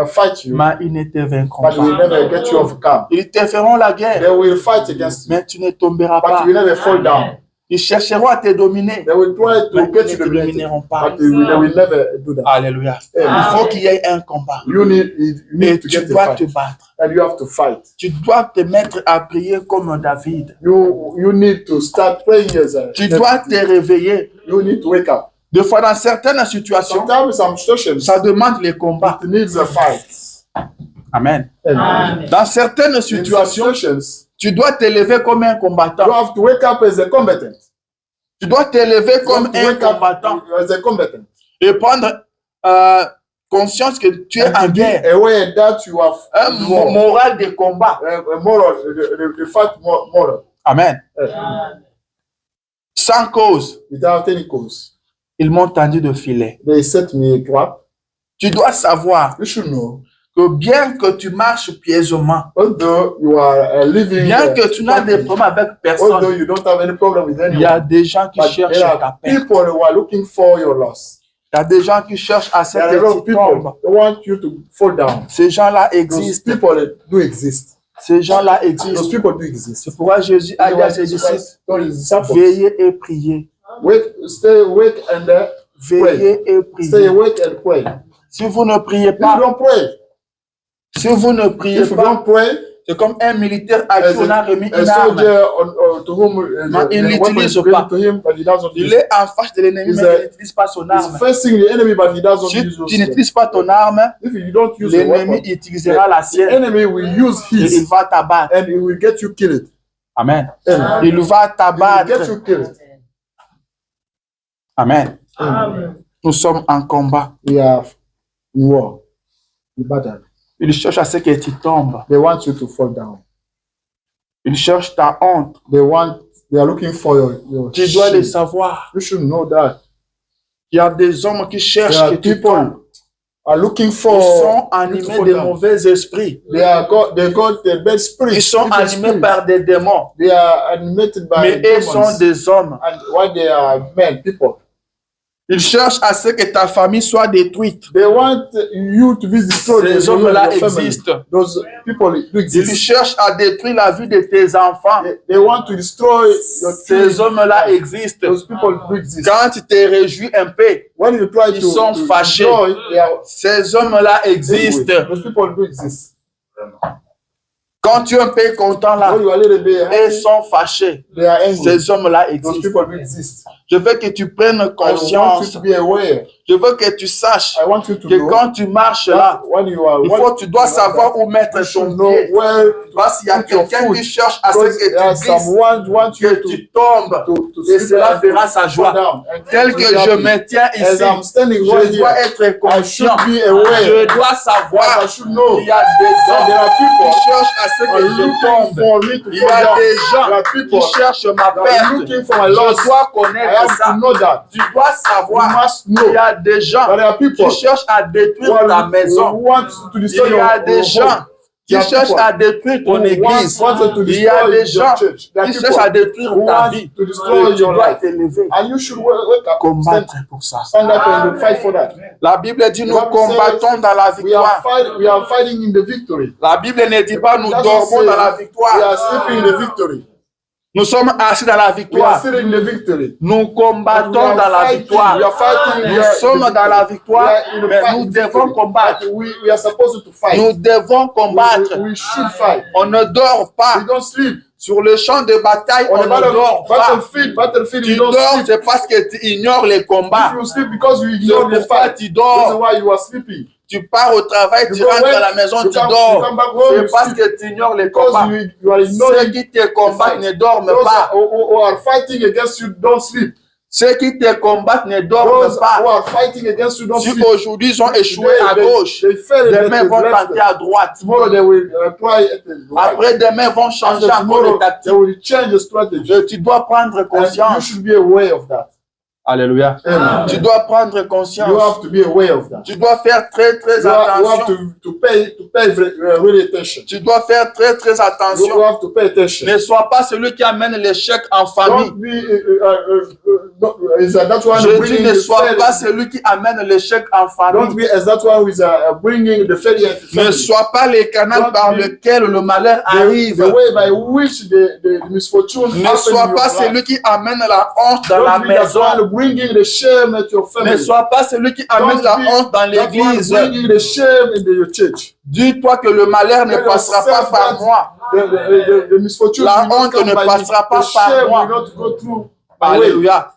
fight you, mais ils ne te vaincront but will pas. never get you overcome. Ils te feront la They guerre, will fight against you, mais tu ne tomberas but pas. you will never fall down. Ils chercheront à te dominer, They will try mais to ils get ne you te dominated, domineront pas. but they will never do that. Alléluia. Amen. Il faut qu'il y ait un combat. You need Et to tu get the dois te fight, battre. and you have to fight. Tu dois te mettre à prier comme David. You need to start praying as a. Tu dois te réveiller. You need to wake up. Des fois, dans certaines situations, Sometimes some situations ça demande les combats. it needs a fight. Amen. Amen. Dans certaines In some situations, situations, tu dois te lever comme un you combattant. have to wake up as a combatant. Tu dois te lever You comme have to un wake up combattant as a combatant. et prendre conscience que tu es en And to be guerre. aware that you have Un moral de combat. a moral, the fight moral, Amen. Sans cause, without any cause. ils m'ont tendu de filet. They set me a trap. Tu dois savoir You should know, que bien que tu marches piègement, although you are living, bien que tu n'as des problèmes avec although personne, you don't have any problem with il y a anyone, des gens qui but cherchent there ta are perte. people who are looking for your loss. Il y a des gens qui cherchent à ce There are a lot que of tu people tombes. who want you to fall down. Ces gens-là Those existent. people do exist. Ces gens-là Those existent. people do exist. C'est pourquoi Jésus a dit à ses disciples, Don't his disciples. veillez et priez. Stay awake and Veillez et stay priez. awake and pray. Si vous ne priez If you pas, don't pray, si vous ne priez if you pas, don't pray, c'est comme un militaire à qui on a remis a une arme. soldier to whom Non, il the weapon l'utilise is given pas. to him, but he doesn't Il use it. est en face de l'ennemi, He's mais il n'utilise pas son He's arme. facing the enemy, but he doesn't Si use tu it. n'utilises pas ton arme, If you don't use the l'ennemi weapon, utilisera la the sienne enemy will use et il his, va t'abattre. and he will get you killed. Amen. Amen. Il va He will get t'abattre. you killed. Amen. Amen. Nous sommes en combat. We have war, the battle. Il cherche à ce que tu tombes. They want you to fall down. Il cherche ta honte. They are looking for your Tu dois le shame. savoir. You should know that. Il y a des hommes qui There cherchent are que tu people tombes. are looking Ils for sont you to animés fall de down. mauvais esprits. They got the bad spirits. Ils sont evil animés spirits. par des démons. They are animated by Mais ils demons. sont des hommes. And why they are men, people. Ils cherchent à ce que ta famille soit détruite. They want you to be destroyed. Ces You and hommes-là your family. existent. Those people do Ils exist. cherchent à détruire la vie de tes enfants. They want to destroy your Ces children. hommes-là existent. Those people do exist. Quand tu te réjouis un peu, When you try Ils to sont fâchés. destroy, they are ces hommes-là angry. existent. Those people do exist. Quand tu es un peu content là, When you are a little bit ils happy, sont fâchés. they are angry. Ces hommes-là Those existent. people do exist. Je veux que tu prennes I want you conscience. to be aware. Je veux que tu saches I want you to que know quand tu marches là, that when you are tu dois savoir où mettre you should ton know pied. where Parce qu'il y a put your quelqu'un foot. qui cherche à ce Because que there are tu glisses, someone want you que to tu tombes. to Et sleep cela and fera sa fall joie. down. And Tel to que be je happy. me tiens As ici, I'm standing right je dois here, être I conscient. should be aware. Je dois What savoir I should know. qu'il y a des That there hommes are people qui cherchent à ce are que je looking tombe. for me to Il y fall a down. des There gens are people qui cherchent ma that are perte. looking for my Je loss. dois I connaître have ça. to know that. Tu dois You savoir must qu'il know y a des gens that there are people qui cherchent à who détruire ta maison. want to destroy Il y a your des gens home. qui There are cherchent people à détruire who ton église. want to Il y a destroy des your gens church. There are qui cherchent à people détruire who ta want vie. to destroy Tu your dois life. te lever, And you should wake up, combattre pour ça. stand up and fight for that. La Bible dit nous The Bible combattons dans la We are, victoire. we are fighting in the victory. La Bible ne dit pas nous It doesn't dormons say dans la We victoire. are sleeping in the victory. Nous sommes assis dans la We are victoire. sitting in the victory. Nous And we combattons are dans la fighting. victoire. We are fighting. Nous sommes dans la victoire, We are in the mais fight- nous devons combattre. We are supposed to fight. Nous devons combattre. We should fight. On ne dort pas. We don't sleep. Sur le champ de bataille, On on the ne dort pas. battlefield, Tu you don't dors, sleep. c'est parce que tu ignores les combats. If you sleep because you C'est ignore the pourquoi fight, tu this is dors. why you are sleeping. Tu pars au travail, tu You go rentres when à la maison, you tu come dors. back home, C'est you parce sleep. que tu ignores les Because combats. you are Ceux ignoring qui te combattent ne dorment those pas. who are fighting against you don't sleep. Ceux qui te combattent ne dorment Those who pas. are fighting against you don't Si sleep. aujourd'hui ils ont échoué à They gauche, fail demain ils vont left. tenter à droite. Tomorrow they will try at the right. Après demain ils vont changer After encore de tomorrow, they tactique. will change the strategy. Tu dois prendre And you conscience should be aware of that. Alléluia. Amen. Tu dois prendre You conscience. have to be aware of that. Tu dois faire très You have attention. to pay really attention. Tu dois faire très You attention. have to pay attention. Ne sois pas celui qui amène l'échec en famille. Don't be is that one Je dis bringing ne the sois failure. pas celui qui amène l'échec en Don't famille. be as that one who is bringing the failure into Ne family. sois pas les canaux Don't par be lesquels le malheur The arrive. way by which the misfortune Ne happen sois in pas your life. celui qui amène la honte dans la Don't be that maison. one bringing the shame at your Ne family. sois pas celui qui amène Don't la be honte dans that one l'église. bringing the shame in your church. Dis-toi que le malheur ne Tell passera pas yourself par that moi. The misfortune La will not honte come ne by me. passera pas The par shame moi. will not go through my way. Alléluia.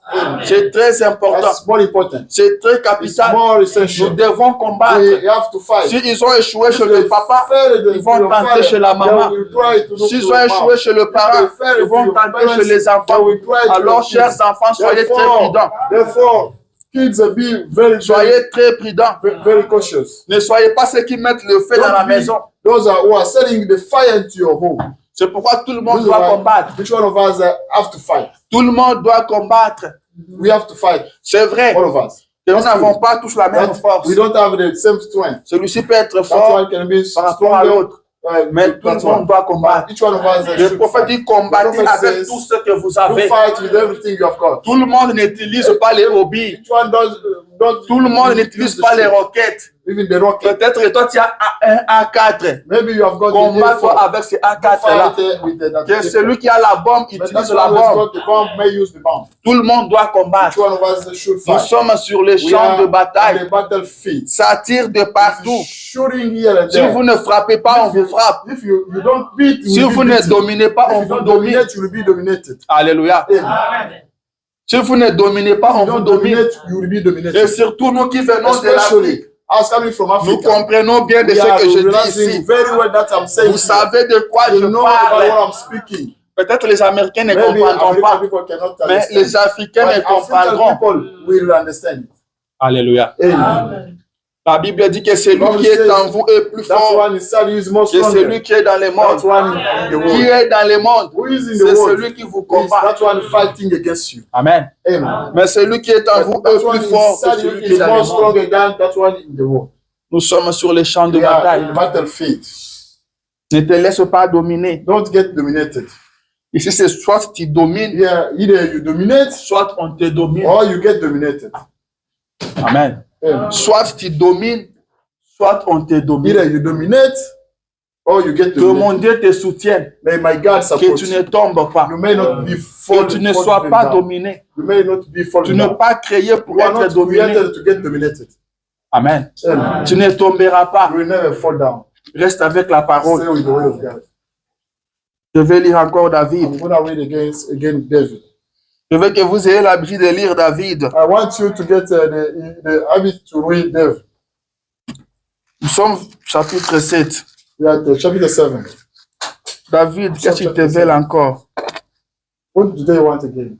C'est très important. That's more important. C'est très It's capital. more Nous essential. devons combattre. We have to fight. S'ils ont échoué chez If le they papa, fail ils vont your tenter father, chez la maman. they will try to look S'ils to ont your échoué mom. chez le parent, If they fail ils to vont your tenter parents, chez les they enfants. will try to Alors, your chers kids. enfants, soyez très prudents. Therefore, kids be very, Soyez très prudents. very cautious. Ne soyez pas ceux qui mettent le feu dans la Don't be maison. those who are setting the fire into your home. C'est pourquoi tout le monde This is doit why combattre. each one of us have to fight. Tout le monde doit combattre. We have to fight, C'est vrai all of us. que nous n'avons pas tous la même force. We don't have the same strength. Celui-ci peut être That fort one can be par rapport à stronger. l'autre. Mais tout le That monde one. doit combattre. Each one of us Le should prophète fight. dit combattez The prophet avec says, tout ce que vous You avez. fight with everything you have got. Tout le monde n'utilise pas les hobbies. Each one don't Tout le monde n'utilise pas les roquettes. even the rocket. Peut-être que toi tu as un A4. Maybe you have got Combat-toi the avec ces A4-là. fight with the Que celui qui a la bombe But utilise that la one who has bombe. got the bomb may use the bomb. Tout le monde doit Each combattre. one of us should Nous fight. sommes sur les We champs are de on bataille. the battlefield. Ça tire de partout. Shooting here and Si there. vous ne frappez pas, on vous frappe. If you don't beat, Si you vous will ne be beaten. dominez pas, If on you vous don't domine. dominate, you will be dominated. Alléluia. Amen. Si vous ne dominez pas, If on you vous don't domine. dominate, you will be Et dominated. surtout nous qui venons de Especially l'Afrique, us coming from nous Africa. comprenons bien de We ce are que je dis realizing ici. very well that I'm saying. Vous savez de quoi je You know about parle. what I'm speaking. Peut-être les Américains ne Maybe comprendront American pas, people cannot mais understand. les Africains But ne African comprendront. people will understand. Alléluia. Amen. La Bible dit que celui Bible qui est says en vous est plus That fort one inside you is more que celui stronger. qui est dans le That monde. one in the Qui world. est dans le monde, Who is in c'est the world? celui qui vous Is combat. that one fighting against you. Amen. Amen. Mais celui qui est en vous That est one plus fort que inside you celui qui est is dans more le monde. stronger than that one in the world. Nous sommes sur les champs de We are bataille. in the battlefield. Ne te laisse pas dominer. Don't get dominated. Ici, c'est soit tu domines, Yeah, either you dominate soit on te domine. or you get dominated. Amen. Amen. Soit tu domines, soit on te domine. Either you dominate or you get Que mon dominated. Dieu te soutienne, May my God que support tu ne you. tombes pas, You may not be que falling, tu ne falling sois pas down. dominé. You may not be Tu falling n'es down. pas créé pour You are être not dominé. created to get dominated. Amen. Amen. Tu ne tomberas pas. You will never fall down. Reste avec la Stay parole. with the word of God. Je vais lire encore David. I'm going to read again David. Je veux que vous ayez l'habitude de lire David. I want you to get the habit to read David. Nous sommes chapitre 7. We are at chapter 7. David, qu'est-ce qu'il te veut encore? What do they want again?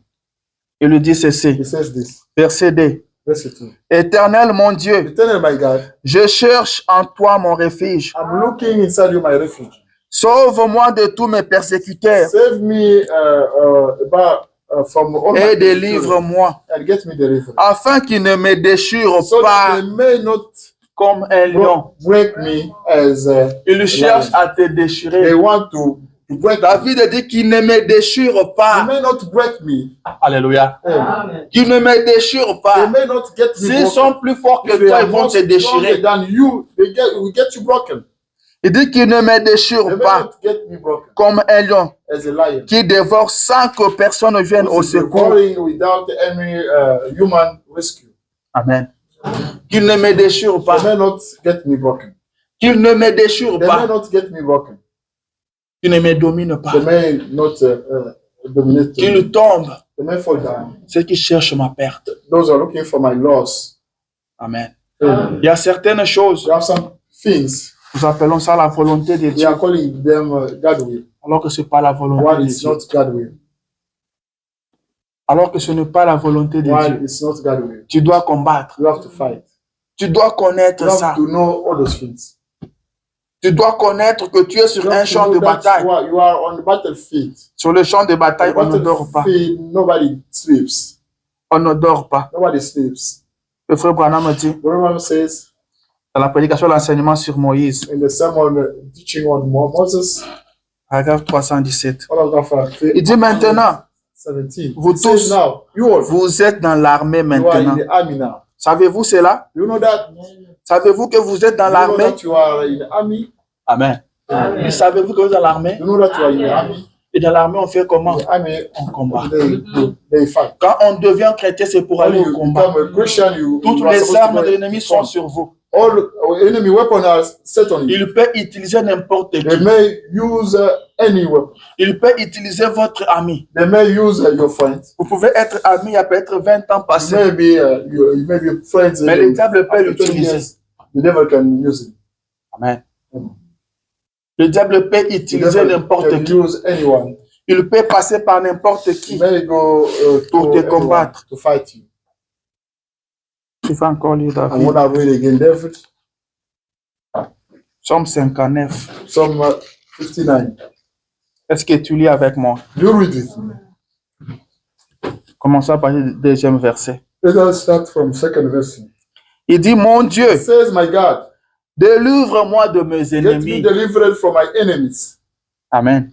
Il lui dit ceci. He says this. Verset 2. Verse 2. Éternel mon Dieu, Eternal my God, je cherche en toi mon refuge. I'm looking inside you my refuge. Sauve-moi de tous mes persécuteurs Save me from all my et délivre-moi, and get me delivered. afin qu'il ne me déchire So that pas they may not comme un lion. break me as Il cherche à te they déchirer. want to break me. David dit qu'il ne me déchire They pas. may not break me. Alléluia. Amen. Qu'il ne me déchire They pas. may not get me S'ils broken. sont plus forts que If they toi, are ils vont more te déchirer. stronger than you, will get you broken. Il dit qu'il ne me They déchire may pas not get me broken comme un lion as a lion. qui dévore sans que personne vienne au Who's secours. devouring without any human rescue. Amen. Qu'il ne me déchire They pas. may not get me broken. Qu'il ne me déchire They may pas. not get me broken. Qu'il ne me domine pas. They may not dominate Qu'il me. tombe. They may fall down. Ceux qui cherchent ma perte. Those are looking for my loss. Amen. Amen. Il y a certaines choses, We have some things, nous appelons ça la volonté de we Dieu, are calling them God will. alors que ce n'est pas la volonté While de it's Dieu. not God will. Alors que ce n'est pas la volonté de While Dieu. it's not God will. Tu dois combattre. You have to fight. Tu dois You connaître ça. have to know all those things. Tu dois connaître que tu es sur You un have to champ know de that bataille. you are on the battlefield. Sur le champ de bataille, The on ne dort pas. battlefield, nobody sleeps. On ne dort pas. Nobody sleeps. Le frère Branham dit, Branham says dans la prédication de l'enseignement sur Moïse, in the sermon teaching on Moses, paragraphe 317, paragraph il dit maintenant, 17. vous It says tous, now, you all, vous êtes dans l'armée you are in maintenant. the army now. Savez-vous cela? You know that? Savez-vous que vous êtes dans You know l'armée? that you are in the army? Amen. Et savez-vous que vous êtes dans l'armée? You know that you are in the army? Et dans l'armée, on fait comment? In the army, On combat. they fight. Quand on devient chrétien, c'est pour When aller au you combat. become a Christian, Toutes you are les supposed armes to de l'ennemi sont fight. sur vous. All enemy weapons are set on you. Il peut utiliser n'importe They qui. may use any weapon. Il peut utiliser votre ami. They may use your friends. Vous pouvez être ami il y a peut-être 20 ans You passés. may be, you may be friends. Mais le diable peut after 20 l'utiliser. years, the devil can use it. Amen. Le diable peut The utiliser devil n'importe can qui. use anyone. Il peut passer par n'importe He qui may go pour to te anyone combattre. to fight you. Tu vas encore lire And David. when I read again, David, Psaume 59. Psalm 59. Est-ce que tu lis avec moi? You read it. Commençons à partir du deuxième verset. Let us start from second verse. Il dit, mon It Dieu, says, my God, délivre-moi de mes get me ennemis. delivered from my enemies. Amen.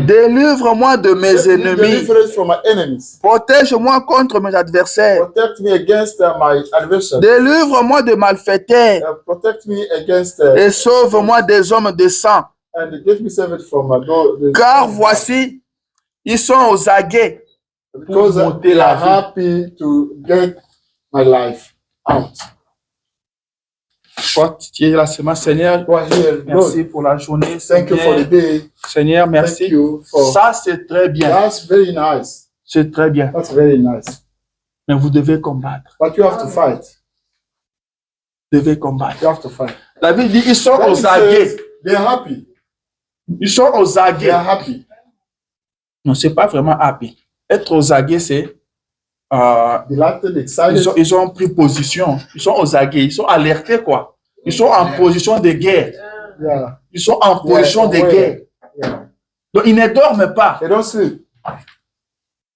Délivre-moi de mes Get me ennemis. delivered from my enemies. Protège-moi contre mes adversaires. Protect me against my adversaries. Délivre-moi de malfaiteurs Protect me against et sauve-moi des hommes de sang. and get me saved from Car voici, ils sont aux aguets because pour monter they la are vie. happy to get my life out. Tu es là, c'est ma Seigneur. You are here, Merci Lord. pour la journée. Thank you for the day. Seigneur, Thank merci. you for Ça, c'est très bien. that's very nice. C'est très bien. That's very nice. Mais vous devez combattre. But you have to fight. Vous devez combattre. You have to fight. La Bible dit, ils sont David aux aguets. says they are happy. Ils sont aux They aguets. are happy. Non, c'est pas vraiment happy. Être aux aguets, c'est... Delighted, excited. ils ont pris position. Ils sont aux aguets. Ils sont alertés, quoi. Ils sont en position de guerre. Yeah. Ils sont en position de aware. guerre. Yeah. Donc, ils ne dorment pas. They don't sleep.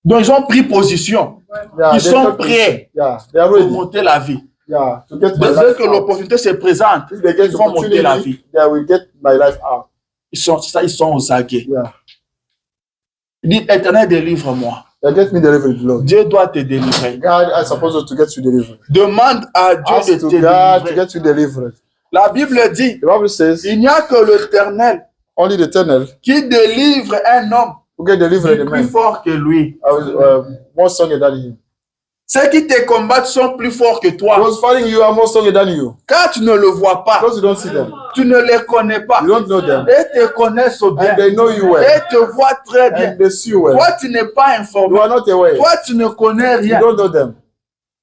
Donc, ils ont pris position. Yeah, Ils they sont don't- prêts Yeah, they are pour ready. monter la vie. Yeah, to get my Dès life que out. l'opportunité se présente, If they get ils the vont monter la opportunity, vie. they will get my life out. Ils sont aux aguets. Yeah. Il dit, Éternel, délivre-moi. They get me delivered, Lord. Dieu doit te délivrer. God is supposed to get you delivered. Demande à Dieu Ask de to te God to délivrer. get you delivered. La Bible dit, The Bible says il n'y a que l'Éternel only the eternal qui délivre un homme will get delivered in plus man. fort que lui. I was more stronger than him. Ceux qui te combattent sont plus forts que toi. Those fighting you are more stronger than you. Car tu ne le vois pas, Because you don't see them. tu ne les connais pas. You don't know them. Et te connaissent bien. And they know you well. Et te voient très bien. And they see you well. Toi, tu n'es pas You informé. are not aware. Toi, tu ne connais You rien. don't know them.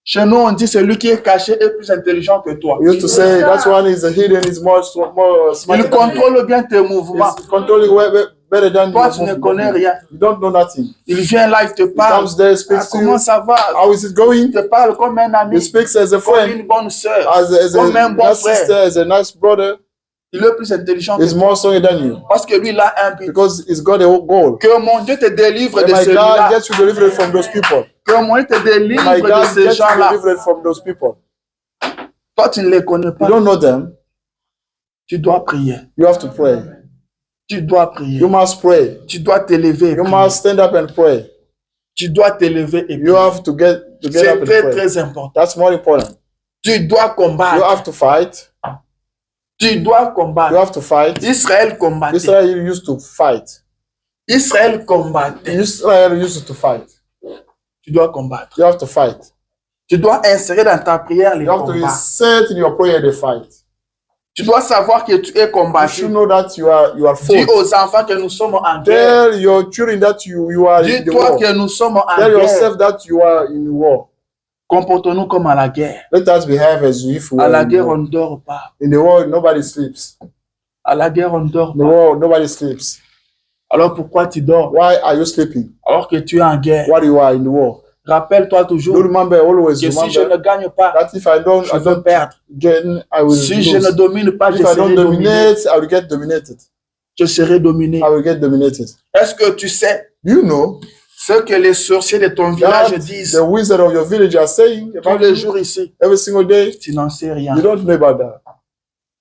Chez nous, on dit celui qui est caché est plus intelligent que toi. We used to say that's one is hidden is more smart Il than you. contrôle bien tes mouvements. It's controlling better than Toi, your tu ne movement. connais rien. You don't know nothing. Il vient là, il te He parle. comes there, Ah, speaks to comment you. ça va? How is it going? Il te parle comme un He ami, speaks as a comme friend, une bonne sœur, as comme un a bon nice sister, frère. as a nice brother. Il est plus intelligent que He's toi. more stronger than you Parce que lui, il a un but. because he's got a goal. Que mon Dieu te délivre And de my celui-là. God gets you delivered from those people. Que mon Dieu te My délivre de God ces gets you gens-là. delivered from those people. Toi, tu ne les connais You pas. don't know them. Tu dois prier. You have to pray. Tu dois prier. You must pray. Tu dois t'élever. et You prier. must stand up and pray. Tu dois t'élever et You prier. have to get C'est up and très, pray. très important. That's more important. Tu dois You combattre. have to fight. Tu dois You combattre. have to fight. Israël combattait. Israel used to fight. Israël combattait. Israel used to fight. Tu dois combattre. You have to fight. Tu dois insérer dans ta prière les You have to combats. insert in your prayer the fight. Tu dois savoir que tu es You should combattu. know that you are Dis fought. aux enfants que nous sommes en guerre. Tell your children that you are in the Dis-toi war. que nous sommes en Tell guerre. yourself that you are in war. Comportons-nous comme à la guerre. Let us behave as if we À were la in guerre, war. on ne dort pas. In the war, nobody sleeps. À la guerre, on ne dort In the pas. war, nobody sleeps. Alors pourquoi tu dors? Why are you sleeping? Alors que tu es en guerre. While you are in the war. Rappelle-toi toujours Do remember, always que si je remember ne gagne pas, that if I don't je vais perdre. gain, I will Si je ne lose. domine pas, je If I don't serai dominé. dominate, I will get dominated. Je serai dominé. I will get dominated. Est-ce que tu sais, Do you know Ce que les sorciers de ton village That disent the wizard of your village are saying tous about les you jours ici, every single day, tu n'en sais rien. you don't know about that.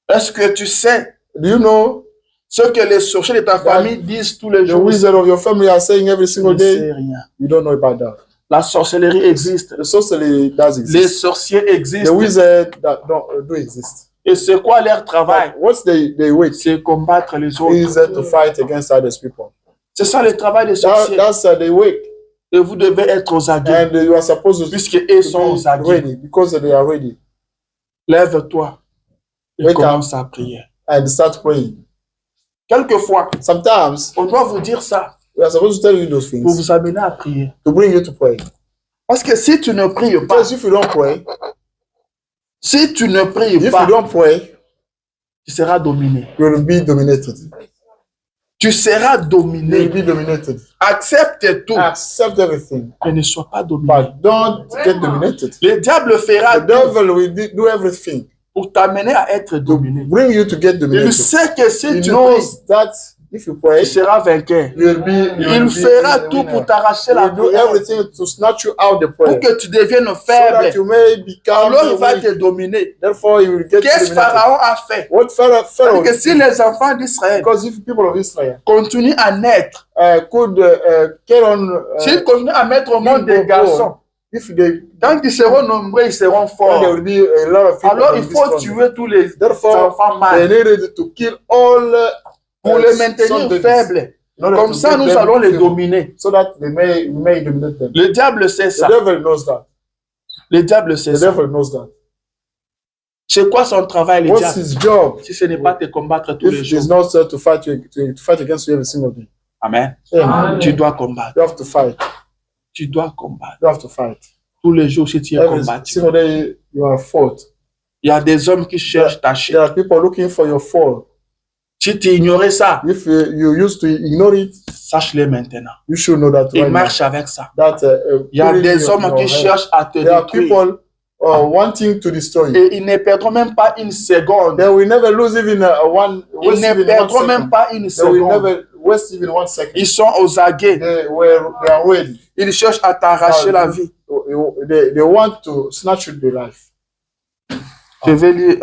Est-ce que tu sais Do you know ce que les sorciers de ta famille disent tous les the jours ici? wizard of your family are saying every Tu single ne sais day? rien. You don't know about that. La sorcellerie existe. The sorcery does Les exist. sorciers The existent. wizard that do exist. Et c'est quoi leur travail? But what's the way? C'est combattre les Is autres. to fight against others people. C'est ça le travail des sorciers. That's the way. Et vous devez être aux aguets. And you are supposed to Puisqu'ils sont aux be aguets. ready because they are ready. Lève-toi et Wake up. commence à prier. And start praying. Quelquefois, Sometimes on doit vous dire ça we are supposed to tell you those pour things vous amener à prier. to bring you to pray. Parce que si tu ne pries pas, Because if you don't pray, si tu ne pries if pas, you don't pray, tu seras dominé. you will be dominated. Tu seras You will dominé. be dominated. Accepte tout Accept everything, et ne sois pas dominé. but don't get dominated. Le diable fera The tout devil will do everything pour t'amener à être to dominé. bring you to get Il dominated. sait que si He tu pries, knows that if you pray, tu seras vainqueur. you will be. Il fera tout pour t'arracher He la will do prière, everything to snatch you out the pour prayer, que tu deviennes so that faible. you may become Alors il va weak. te dominer. Therefore, you will get Qu'est-ce que dominated. Pharaon a fait? What Pharaoh? Que si les enfants d'Israël Because if people of Israel continuent à naître, could get on, s'ils continuent à mettre au monde des garçons, if they, quand ils seront nombreux, ils seront then forts. there will be a lot of people. Alors that il will be faut strong. tuer tous les Therefore, enfants they mâles needed to kill all pour les sons maintenir babies, faibles. in order Comme to ça, make nous them allons les feeble, dominer. so that they may dominate them. Le diable sait The ça. devil knows that. Le diable sait The ça. devil knows that. C'est quoi son travail, le What's diable? his job? Si ce n'est pas te combattre tous les If jours. it's not to fight you, to fight against you every single day. Amen. Amen. Tu dois combattre. You have to fight. Tu dois combattre. You have to fight. Tous les jours, si tu es Every combattu. single day you are fought. Il y a des hommes qui cherchent ta chute. There are people looking for your fall. Si tu ignorais ça, If you used to ignore it, sache-le maintenant. you should know that Et right now. marche avec ça. That Il y a put it des in hommes your qui head. cherchent à te There are détruire. people wanting to destroy you. Et ils ne perdront même pas une seconde. They will never lose even one. Ils Waste ne even one perdront même second. pas une They will seconde. never waste even 1 second. Ils sont aux aguets. They are ready. Ils cherchent à t'arracher la vie. They want to snatch you the life. Je vais lire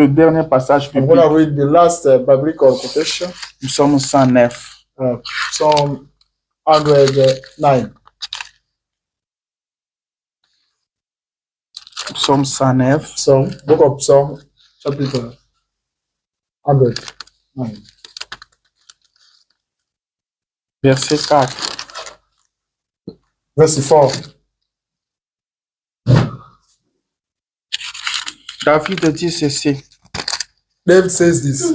le dernier passage I'm biblique. going to read the last biblical quotation, Psaume 109. Psalm 109. Psaume 109. Psalm, book of Psalm, chapter 109. Verset 4. Verse 4. David dit ceci. David says this.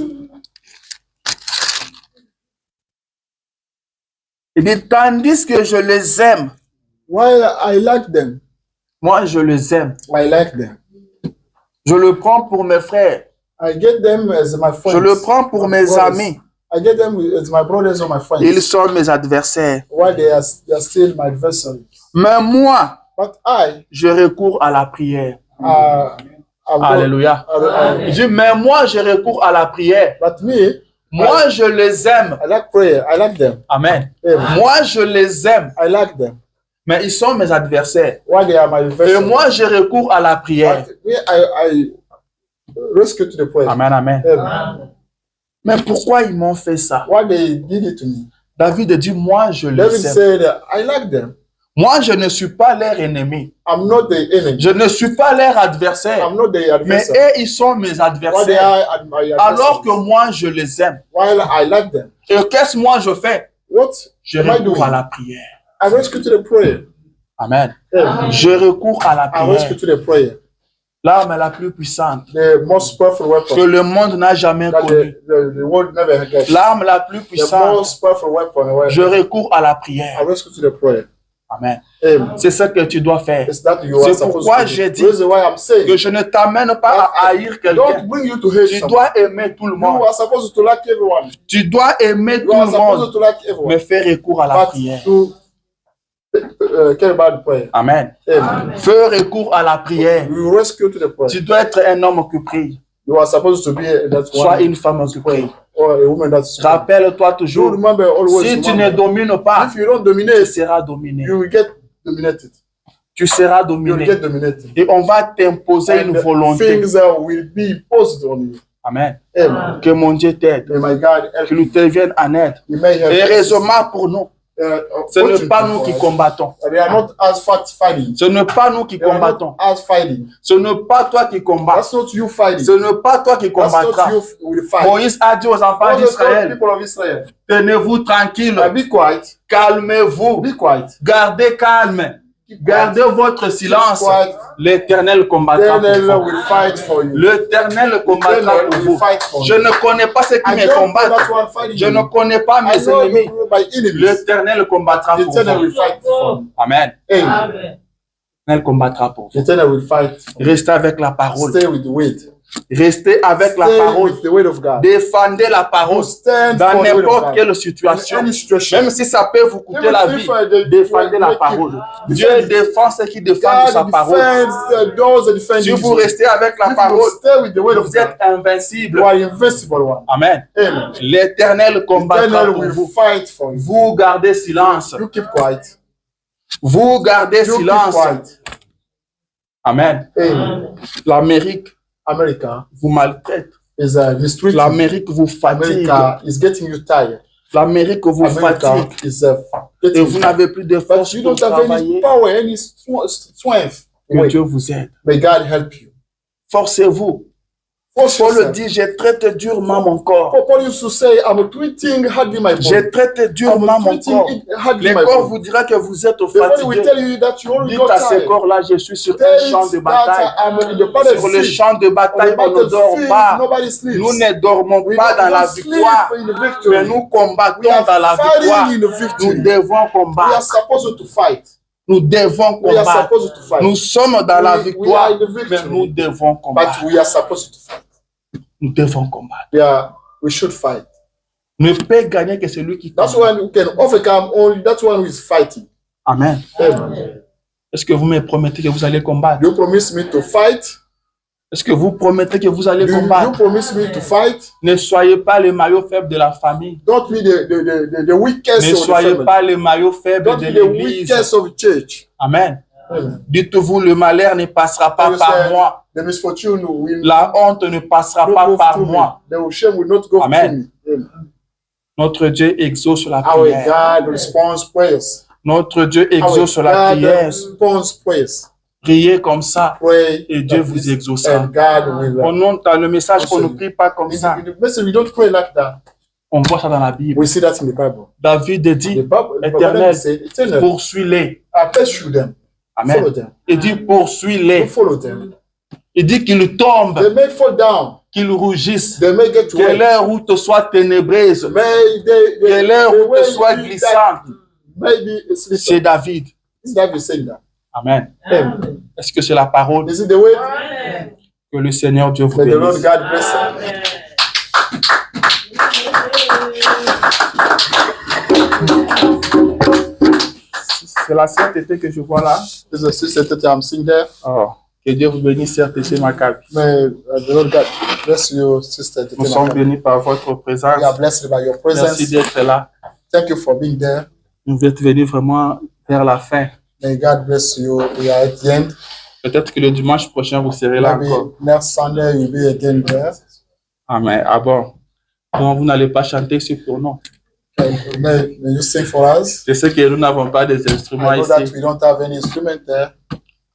Il dit, tandis que je les aime, While I like them, moi je les aime. I like them. Je le prends pour mes frères. I get them as my friends. Je le prends pour my mes brothers. amis. I get them as my brothers or my friends. Ils sont mes adversaires. While they are still my adversaries. Mais moi, But I, je recours à la prière. I've got- Alléluia. I- Il dit, mais moi, je recours à la prière. but me, Moi, je les aime. I like prayer. I like them. Amen. Amen. Moi, je les aime. I like them. Mais ils sont mes adversaires. While they are my Et adversaries. moi, je recours à la prière. But me, I rescue to the prayer. Amen, amen. Amen. Mais pourquoi ils m'ont fait ça? Why they did it to me? David dit, moi, je David les aime. said, I like them. Moi, je ne suis pas leur ennemi. I'm not the enemy. Je ne suis pas leur adversaire. I'm not the Mais adversary. eux, ils sont mes Why they adversaires. are my Alors que adversaries. moi, je les aime. While I like them. Et qu'est-ce que moi je fais? What Je am I recours doing? à la prière. I rescue to the prayer. Amen. Amen. Je recours à la I rescue prière. to the prayer. L'arme la plus puissante The most powerful que weapon le monde n'a jamais that connue. the world never had. L'arme la plus The puissante. most powerful weapon. Je recours à la I prière. rescue to the prayer. Amen. Amen. C'est ce que tu dois faire. It's that you are C'est supposed pourquoi to do. j'ai dit This is why I'm saying. que je ne t'amène pas à haïr quelqu'un. Don't bring you to hate Tu someone. dois aimer tout le You monde. are supposed to like everyone. Tu dois aimer You tout are le supposed monde. to like everyone. Mais fais recours à la But prière. to care about the prayer. Amen. Amen. Fais recours à la prière. You rescue to the prayer. Tu dois être un homme qui prie. You are supposed to be that Sois one. une femme qui prie. or a woman that's strong. Rappelle-toi You toujours, remember always. si tu ne remember, domines pas, if you don't tu dominate, seras dominé. you will get dominated. Tu seras You will dominé. get dominated. Et on va t'imposer une And volonté. things will be imposed on you. Amen. Amen. Que mon Dieu t'aide. May my God help Qu'il you. te vienne en aide. He may help Et you. heureusement pour nous, ce n'est pas nous qui combattons. They are not us fighting. Ce n'est pas nous qui They are combattons. not us fighting. Ce n'est pas toi qui combats. That's not you fighting. Ce n'est pas toi qui That's combattras. not you will fight. Moïse a dit aux enfants All the d'Israël, people of Israel, tenez-vous tranquille, be quiet. calmez-vous, Be quiet. gardez calme, gardez votre silence. Keep quiet. L'Éternel combattra Then pour vous. will fight for you. L'Éternel combattra Then pour will vous. fight for Je you. ne connais pas ceux qui I me don't know combattent. that one fighting Je you. ne connais pas I mes know ennemis. my enemies. L'Éternel combattra The pour Eternal vous. will fight for you. Amen. Amen. L'Éternel combattra pour The vous. Eternal will fight for you. Restez avec la parole. Stay with the weight. Restez avec la Stay parole. with the weight of God. Défendez la parole Stand dans for the weight of n'importe God. quelle situation. In any situation. Même si ça peut vous coûter la vie, défendez la parole. Dieu défend ceux qui défendent sa God parole. defends those that defend Si His vous way. restez avec la If you parole, stay with the weight of vous êtes God, invincible. you are invincible one. Amen. Amen. L'Éternel The combattra Eternal pour will vous. fight for you. Vous gardez silence. You keep quiet. Vous gardez You keep silence. quiet. Amen. Amen. L'Amérique America vous maltraite. is mistreating. L'Amérique vous fatigue. America is getting you tired. L'Amérique vous America fatigue. is Et getting vous you tired. n'avez plus de But force you pour don't have any travailler. power, any strength. Que Wait. Dieu vous aide. May God help you. Forcez-vous. Force Paul yourself. dit, je traite durement mon corps. Paul used to say, I'm treating hardly my body. Je traite durement I'm mon treating corps. it hardly Le my corps body. vous dira que vous êtes The body will fatigué. tell you that you already Dites got à ce tired. corps-là, je suis sur Tell un champ it de bataille. that I'm in the Sur le battlefield. champ de On the bataille, on ne dort battlefield, pas. nobody sleeps. Nous ne dormons We pas dans la don't sleep victoire, in the victory. mais nous combattons We are dans la victoire. fighting in the Nous victory. devons We are combattre. supposed to fight. Nous devons We are combattre. supposed to fight. Nous sommes dans la We are victoire, in the mais victory. nous devons But combattre. we are supposed to fight. Nous devons combattre. We should fight. Ne peut gagner que celui qui That's combat. one who can overcome only that one who is fighting. Amen. Amen. Est-ce que vous me promettez que vous allez combattre? You promise me to fight. Est-ce que vous promettez que vous allez You combattre? promise me to fight. Ne soyez pas le maillot faible de la famille. Don't be the weakest Ne of the soyez family. pas le maillot faible Don't de be the l'église. weakest of the church. Amen. Amen. Dites-vous, le malheur ne passera pas You par said, moi. The misfortune will La honte ne passera not pas go par through me. moi. The shame will not go Amen. through me. Amen. Notre Dieu exauce la Our prière. God responds prayers. Notre Dieu Our exauce la God prière. responds prayers. Priez comme ça Pray et Dieu like vous this, exaucera. and God will. On note dans le message qu'on ne Listen. prie pas comme ça. In the message, we don't pray like that. On voit ça dans la Bible. We see that in the Bible. David The dit, Bible Éternel, said, Eternal, poursuis-les. I pursue them. Follow Amen. them. Il dit, You poursuis-les. follow them. Il dit qu'ils tombent, They may fall down. qu'ils rougissent. They may get Que wet. leur route soit ténébreuse. May Que leur the route way soit be glissante. maybe it's C'est slippery. David. Is David saying that? Amen. Amen. Est-ce que c'est la parole? Is it the way? Que le Seigneur Dieu vous May the Lord bénisse. God bless you. C'est la sainteté que je vois là. This is a sister that I'm seeing there. Oh. Que Dieu vous bénisse, sainteté Maccabi. May the Lord God bless you, sister. Nous sommes bénis par votre présence. We are blessed by your Merci presence. d'être là. Thank you for being there. Vous êtes venus vraiment vers la fin. May God bless you. We are at the end. Peut-être que le dimanche prochain, vous serez là Maybe encore. next Sunday you'll be again there. Amen. Ah bon. Donc, vous n'allez pas chanter ce pour nous. May you sing for us. Je sais que nous n'avons pas des instruments I know that ici. we don't have any instrument there.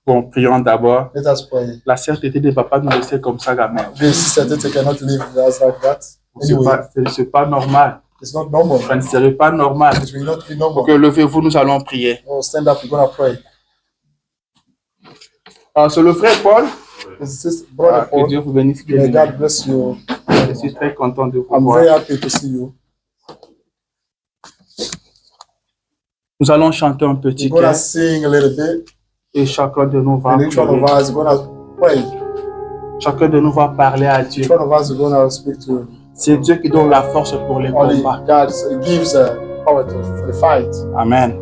Bon, prions d'abord. Let us pray. La sainteté ne va pas nous laisser comme ça, gamin. This sister that cannot live us like that. Anyway, C'est pas normal. it's not normal. Ça ne serait pas normal. It will not be normal. Que levez-vous, nous allons prier. Oh, stand up. We're gonna pray. C'est le frère Paul. This is brother Que Dieu Paul. vous bénisse. May God bless you. Je suis très content de vous I'm voir. very happy to see you. Nous allons chanter un petit We're gonna cœur sing a little bit, et chacun de nous va and each one of prier. us is gonna pray. Chacun de nous va parler à Dieu. Each one of us is gonna speak to C'est Dieu qui donne la force pour les only combats. God gives power for the fight. Amen.